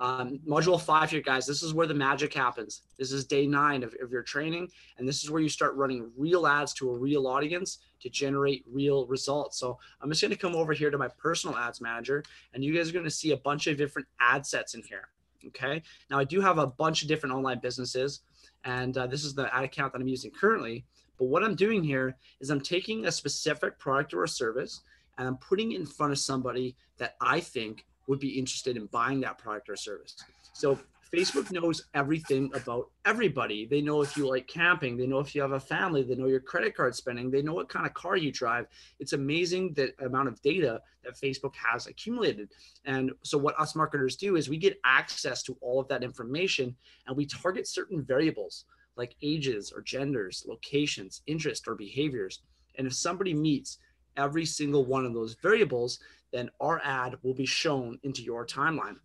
J: Module 5 here, guys, this is where the magic happens. This is day 9 of your training. And this is where you start running real ads to a real audience to generate real results. So I'm just going to come over here to my personal ads manager, and you guys are going to see a bunch of different ad sets in here. Okay. Now I do have a bunch of different online businesses, and this is the ad account that I'm using currently. But what I'm doing here is I'm taking a specific product or a service and I'm putting it in front of somebody that I think would be interested in buying that product or service. So Facebook knows everything about everybody. They know if you like camping, they know if you have a family, they know your credit card spending, they know what kind of car you drive. It's amazing the amount of data that Facebook has accumulated. And so what us marketers do is we get access to all of that information, and we target certain variables like ages or genders, locations, interests, or behaviors. And if somebody meets every single one of those variables, then our ad will be shown into your timeline.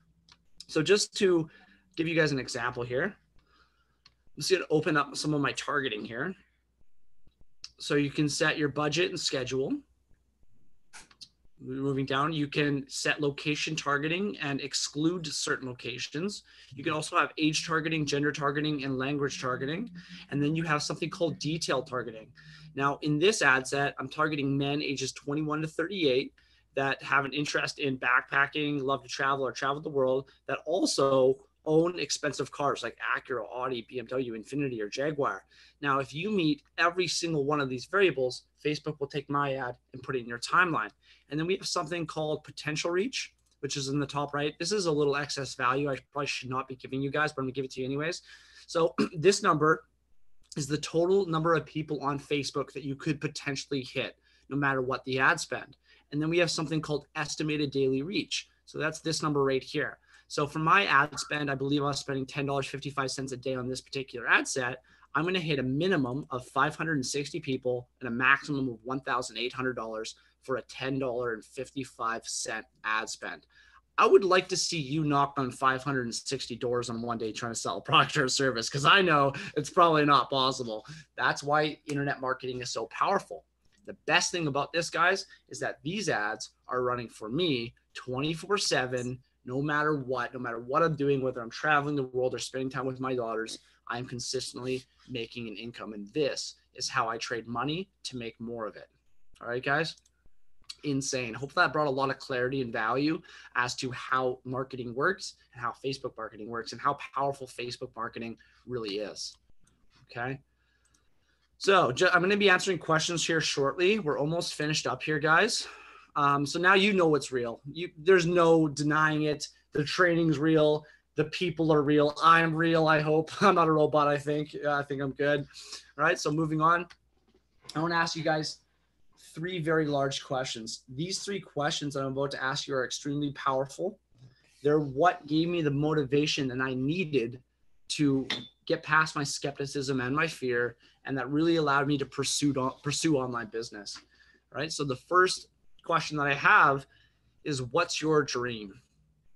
J: So just to give you guys an example here, I'm just going to open up some of my targeting here. So you can set your budget and schedule. Moving down, you can set location targeting and exclude certain locations. You can also have age targeting, gender targeting, and language targeting. And then you have something called detail targeting. Now in this ad set, I'm targeting men ages 21 to 38 that have an interest in backpacking, love to travel, or travel the world, that also own expensive cars like Acura, Audi, BMW, Infiniti, or Jaguar. Now, if you meet every single one of these variables, Facebook will take my ad and put it in your timeline. And then we have something called potential reach, which is in the top right. This is a little excess value I probably should not be giving you guys, but I'm gonna give it to you anyways. So this number is the total number of people on Facebook that you could potentially hit no matter what the ad spend. And then we have something called estimated daily reach. So that's this number right here. So for my ad spend, I believe I was spending $10.55 a day on this particular ad set. I'm going to hit a minimum of 560 people and a maximum of $1,800 for a $10.55 ad spend. I would like to see you knock on 560 doors on one day trying to sell a product or a service, because I know it's probably not possible. That's why internet marketing is so powerful. The best thing about this, guys, is that these ads are running for me 24/7, no matter what I'm doing, whether I'm traveling the world or spending time with my daughters, I'm consistently making an income. And this is how I trade money to make more of it. All right, guys? Insane. Hopefully that brought a lot of clarity and value as to how marketing works and how Facebook marketing works and how powerful Facebook marketing really is. Okay. So I'm going to be answering questions here shortly. We're almost finished up here, guys. So now you know what's real. There's no denying it. The training's real. The people are real. I'm real, I hope. I'm not a robot, I think. I think I'm good. All right, so moving on. I want to ask you guys 3 very large questions. These 3 questions I'm about to ask you are extremely powerful. They're what gave me the motivation that I needed to get past my skepticism and my fear, and that really allowed me to pursue online business. All right, so the first question that I have is, what's your dream?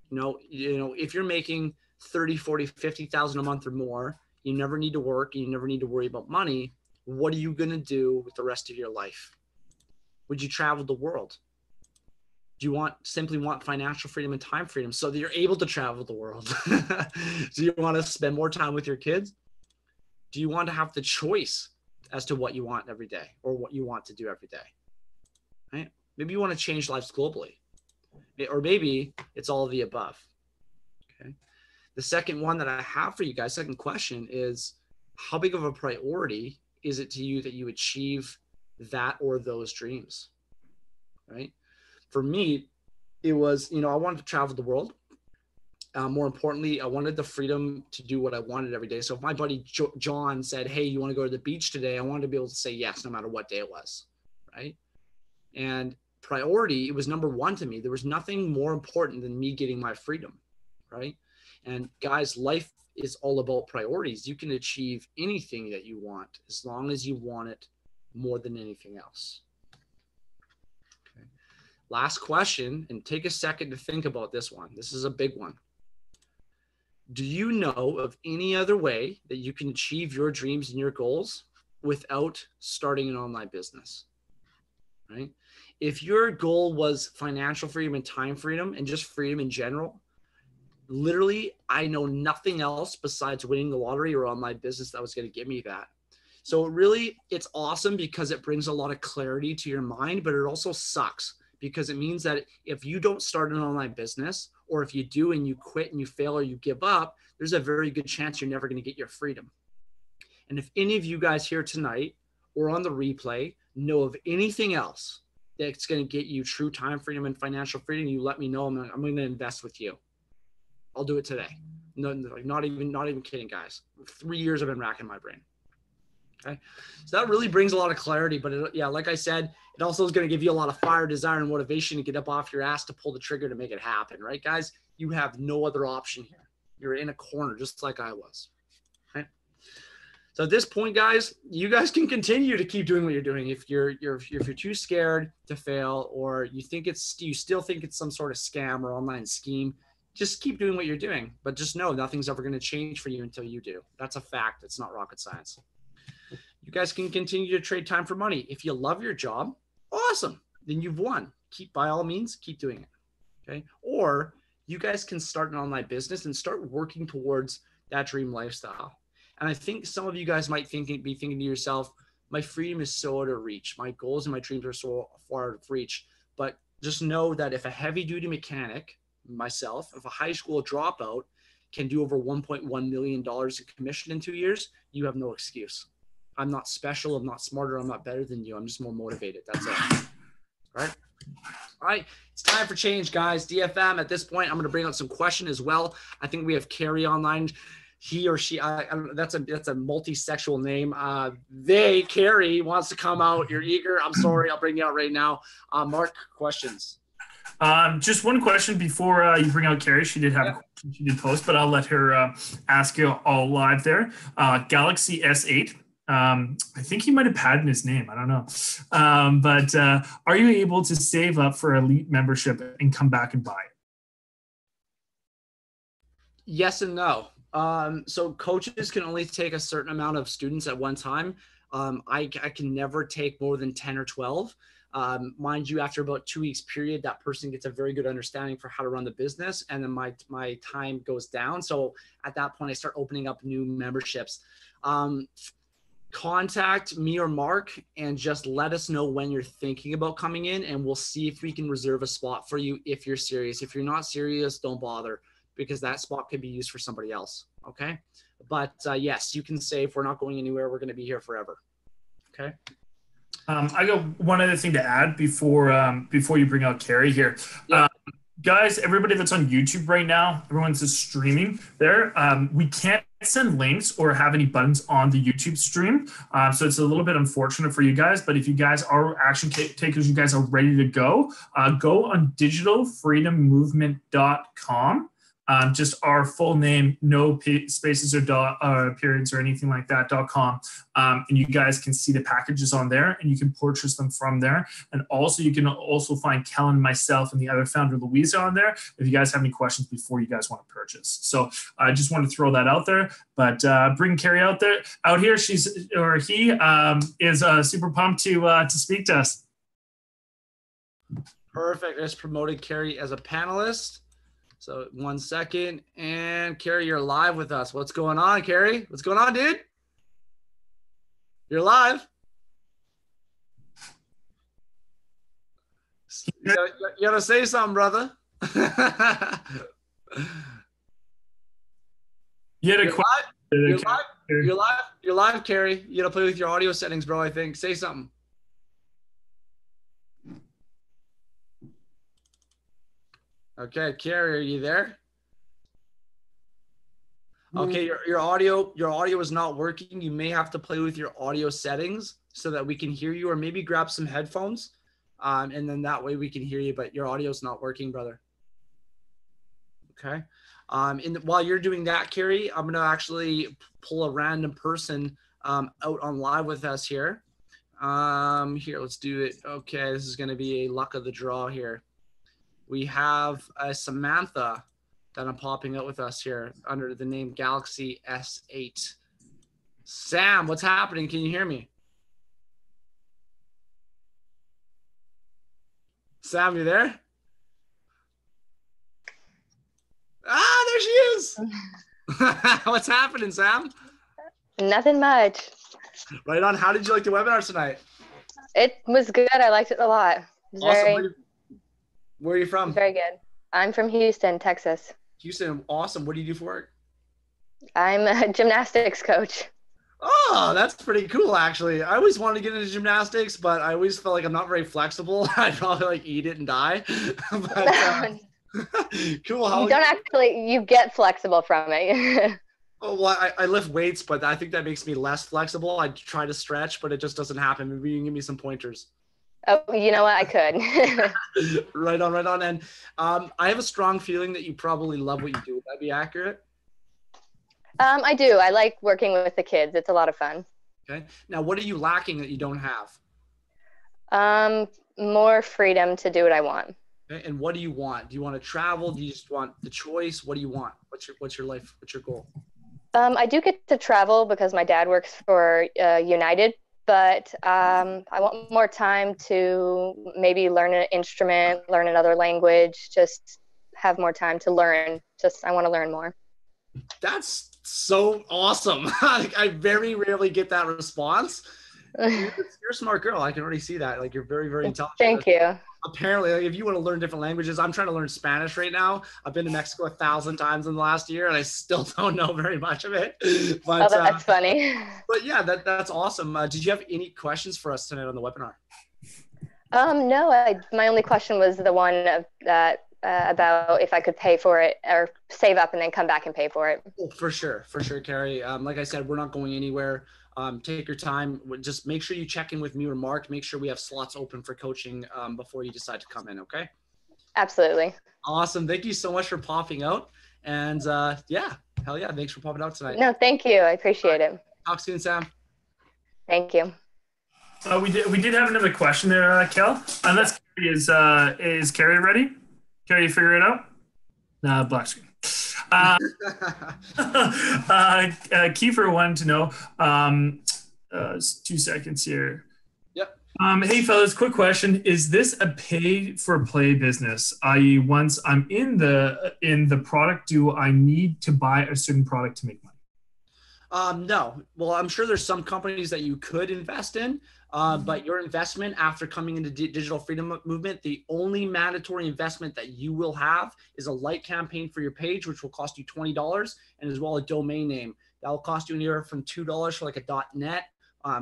J: You know, if you're making 30, 40, 50,000 a month or more, you never need to work, you never need to worry about money. What are you going to do with the rest of your life? Would you travel the world? Do you simply want financial freedom and time freedom so that you're able to travel the world? Do you want to spend more time with your kids? Do you want to have the choice as to what you want every day or what you want to do every day? Right? Maybe you want to change lives globally, or maybe it's all of the above. Okay. The second one that I have for you guys, second question, is how big of a priority is it to you that you achieve that or those dreams? Right? For me, it was, I wanted to travel the world. More importantly, I wanted the freedom to do what I wanted every day. So if my buddy John said, hey, you want to go to the beach today? I wanted to be able to say yes, no matter what day it was. Right? And priority, it was number 1 to me. There was nothing more important than me getting my freedom. Right? And guys, life is all about priorities. You can achieve anything that you want as long as you want it more than anything else. Last question, and take a second to think about this one. This is a big one. Do you know of any other way that you can achieve your dreams and your goals without starting an online business? Right? If your goal was financial freedom and time freedom and just freedom in general, literally, I know nothing else besides winning the lottery or online business that was going to give me that. So really, it's awesome because it brings a lot of clarity to your mind, but it also sucks because it means that if you don't start an online business, or if you do and you quit and you fail or you give up, there's a very good chance you're never going to get your freedom. And if any of you guys here tonight or on the replay know of anything else that's going to get you true time freedom and financial freedom, you let me know. I'm going to invest with you. I'll do it today. No, not even kidding, guys. 3 years I've been racking my brain. Okay, so that really brings a lot of clarity. But yeah, like I said, it also is going to give you a lot of fire, desire, and motivation to get up off your ass to pull the trigger to make it happen, right, guys? You have no other option here. You're in a corner, just like I was. Okay. So at this point, guys, you guys can continue to keep doing what you're doing. If you're too scared to fail, or you still think it's some sort of scam or online scheme, just keep doing what you're doing. But just know nothing's ever going to change for you until you do. That's a fact. It's not rocket science. You guys can continue to trade time for money. If you love your job, awesome. Then you've won. By all means, keep doing it. Okay. Or you guys can start an online business and start working towards that dream lifestyle. And I think some of you guys might be thinking to yourself, my freedom is so out of reach. My goals and my dreams are so far out of reach. But just know that if a heavy duty mechanic, myself, if a high school dropout can do over $1.1 million in commission in 2 years, you have no excuse. I'm not special. I'm not smarter. I'm not better than you. I'm just more motivated. That's it. All right. All right. It's time for change, guys. DFM, at this point, I'm going to bring out some questions as well. I think we have Carrie online. He or she, that's a multi-sexual name. Carrie wants to come out. You're eager. I'm sorry. I'll bring you out right now. Mark, questions.
A: Just one question before you bring out Carrie. She did have a question she did post, but I'll let her ask you all live there. Galaxy S8. I think he might have patented his name. I don't know. But are you able to save up for elite membership and come back and buy it?
J: Yes and no. So coaches can only take a certain amount of students at one time. I can never take more than 10 or 12. Mind you, after about 2 weeks period, that person gets a very good understanding for how to run the business. And then my time goes down. So at that point, I start opening up new memberships. Contact me or Mark and just let us know when you're thinking about coming in, and we'll see if we can reserve a spot for you if you're serious. If you're not serious, don't bother, because that spot could be used for somebody else. Okay. But yes, you can save. We're not going anywhere. We're going to be here forever. Okay.
A: I got one other thing to add before you bring out Carrie here.
J: Yeah.
A: Guys, everybody that's on YouTube right now, everyone's just streaming there. We can't send links or have any buttons on the YouTube stream. So it's a little bit unfortunate for you guys, but if you guys are action takers, you guys are ready to go, go on digitalfreedommovement.com. Just our full name, no spaces or periods or anything like that, .com. And you guys can see the packages on there and you can purchase them from there. And also you can also find Kellen, myself, and the other founder, Louisa, on there if you guys have any questions before you guys want to purchase. So I just want to throw that out there, but bring Carrie out here. He is super pumped to speak to us.
J: Perfect. Let's promoted Carrie as a panelist. So 1 second, and Carrie, you're live with us. What's going on, Carrie? What's going on, dude? You're live. You gotta say something, brother. You're live, Carrie. You gotta play with your audio settings, bro. I think. Say something. Okay, Carrie, are you there? Okay, your audio is not working. You may have to play with your audio settings so that we can hear you, or maybe grab some headphones, and then that way we can hear you. But your audio is not working, brother. Okay. While you're doing that, Carrie, I'm gonna actually pull a random person out on live with us here. Here, let's do it. Okay, this is going to be a luck of the draw here. We have Samantha that I'm popping out with us here under the name Galaxy S8. Sam, what's happening? Can you hear me? Sam, you there? Ah, there she is. What's happening, Sam?
O: Nothing much.
J: Right on. How did you like the webinar tonight?
O: It was good. I liked it a lot. It was
J: Awesome. Where are you from?
O: Very good. I'm from Houston, Texas.
J: Houston, awesome. What do you do for work?
O: I'm a gymnastics coach.
J: Oh, that's pretty cool, actually. I always wanted to get into gymnastics, but I always felt like I'm not very flexible. I'd probably like eat it and die. But, cool.
O: You get flexible from it.
J: Oh, well, I lift weights, but I think that makes me less flexible. I try to stretch, but it just doesn't happen. Maybe you can give me some pointers.
O: Oh, you know what? I could.
J: Right on, right on. And I have a strong feeling that you probably love what you do. Would that be accurate?
O: I do. I like working with the kids. It's a lot of fun.
J: Okay. Now, what are you lacking that you don't have?
O: More freedom to do what I want.
J: Okay. And what do you want? Do you want to travel? Do you just want the choice? What do you want? What's your life? What's your goal?
O: I do get to travel because my dad works for United, but I want more time to maybe learn an instrument, learn another language, just have more time to learn. I want to learn more.
J: That's so awesome. I very rarely get that response. You're a smart girl. I can already see that. Like, you're very, very intelligent.
O: Thank you.
J: Apparently, like, if you want to learn different languages, I'm trying to learn Spanish right now. I've been to Mexico 1,000 times in the last year, and I still don't know very much of it. But,
O: oh, that's funny.
J: But yeah, that's awesome. Did you have any questions for us tonight on the webinar?
O: No, my only question was the one about if I could pay for it or save up and then come back and pay for it.
J: Oh, for sure, Carrie. Like I said, we're not going anywhere. Take your time. Just make sure you check in with me or Mark. Make sure we have slots open for coaching before you decide to come in. Okay.
O: Absolutely.
J: Awesome. Thank you so much for popping out. And yeah, hell yeah. Thanks for popping out tonight.
O: No, thank you. I appreciate it.
J: Talk soon, Sam.
O: Thank you.
A: We did have another question there, Kel. Unless Carrie is Carrie ready? Carrie, you figure it out? Black screen. Kiefer wanted to know, 2 seconds here.
J: Yep.
A: Hey fellas, quick question. Is this a pay for play business? I.e., once I'm in the product, do I need to buy a certain product to make money?
J: No. Well, I'm sure there's some companies that you could invest in, but your investment after coming into Digital Freedom Movement, the only mandatory investment that you will have is a light campaign for your page, which will cost you $20, and as well a domain name. That will cost you anywhere from $2 for like a .net,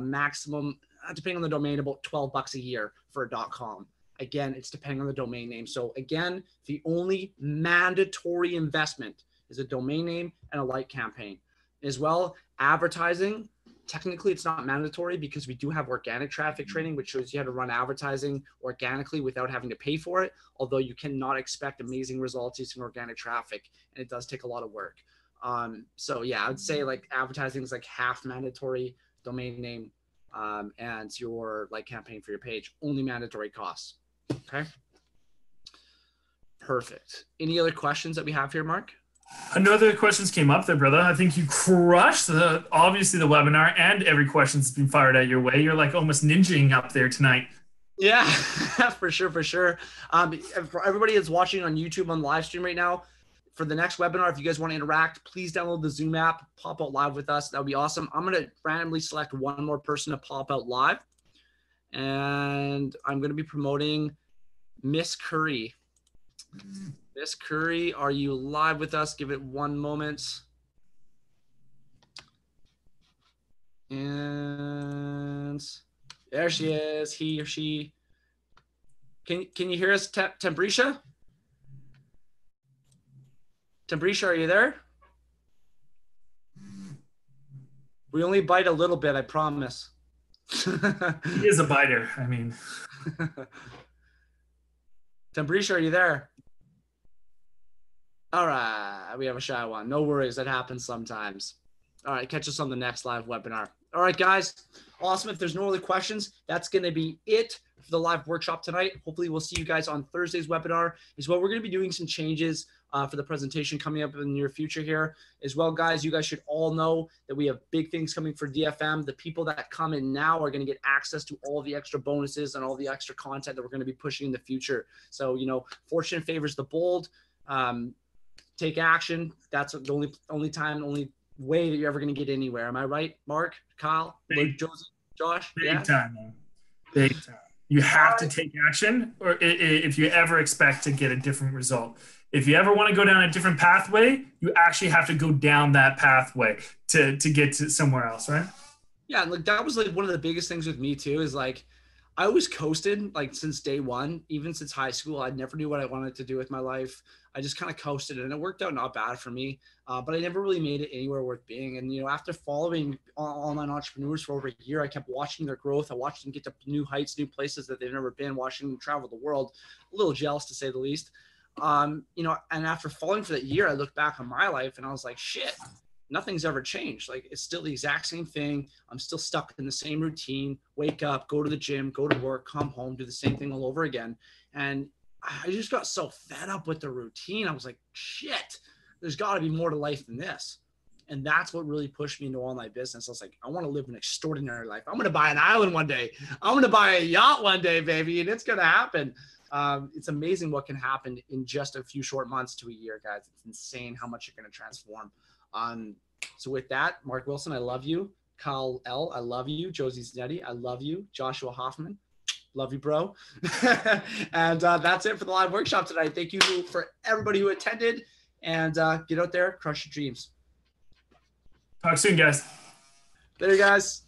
J: maximum, depending on the domain, about $12 a year for a .com. Again, it's depending on the domain name. So again, the only mandatory investment is a domain name and a light campaign. As well, advertising, technically it's not mandatory because we do have organic traffic training, which shows you how to run advertising organically without having to pay for it. Although you cannot expect amazing results using organic traffic, and it does take a lot of work. So yeah, I would say like advertising is like half mandatory, domain name, and your like campaign for your page, only mandatory costs. Okay. Perfect. Any other questions that we have here, Mark?
A: No other questions came up there, brother. I think you crushed obviously the webinar, and every question's been fired at your way. You're like almost ninjaing up there tonight.
J: Yeah, for sure, for sure. For everybody that's watching on YouTube on the live stream right now, for the next webinar, if you guys want to interact, please download the Zoom app, pop out live with us. That would be awesome. I'm going to randomly select one more person to pop out live, and I'm going to be promoting Miss Curry. Miss Curry, are you live with us? Give it one moment. And there she is, he or she. Can you hear us, Tambrisha? Tambrisha, are you there? We only bite a little bit, I promise.
A: He is a biter, I mean.
J: Tambrisha, are you there? All right, we have a shy one. No worries, that happens sometimes. All right, catch us on the next live webinar. All right, guys. Awesome. If there's no other questions, that's going to be it for the live workshop tonight. Hopefully we'll see you guys on Thursday's webinar as well. We're going to be doing some changes for the presentation coming up in the near future here as well, guys. You guys should all know that we have big things coming for DFM. The people that come in now are going to get access to all the extra bonuses and all the extra content that we're going to be pushing in the future. So, you know, fortune favors the bold. Take action. That's the only way that you're ever going to get anywhere. Am I right, Mark, Kyle, Luke, Josie, Josh?
A: Big time, man. Big time. You have to take action, or if you ever expect to get a different result. If you ever want to go down a different pathway, you actually have to go down that pathway to get to somewhere else, right?
J: Yeah, like that was like one of the biggest things with me too, is like I always coasted like since day one, even since high school. I never knew what I wanted to do with my life. I just kind of coasted, and it worked out not bad for me. But I never really made it anywhere worth being. And, you know, after following online entrepreneurs for over a year, I kept watching their growth. I watched them get to new heights, new places that they've never been, watching them travel the world. A little jealous, to say the least. You know, and after following for that year, I looked back on my life and I was like, shit, nothing's ever changed. Like, it's still the exact same thing. I'm still stuck in the same routine, wake up, go to the gym, go to work, come home, do the same thing all over again. And I just got so fed up with the routine. I was like, shit, there's got to be more to life than this. And that's what really pushed me into online business. I was like, I want to live an extraordinary life. I'm going to buy an island one day. I'm going to buy a yacht one day, baby. And it's going to happen. It's amazing what can happen in just a few short months to a year, guys. It's insane how much you're going to transform. So with that, Mark Wilson, I love you. Kyle L., I love you. Josie Zanetti, I love you. Joshua Hoffman, love you, bro. And that's it for the live workshop tonight. Thank you for everybody who attended, and get out there, crush your dreams.
A: Talk soon, guys.
J: Later, guys.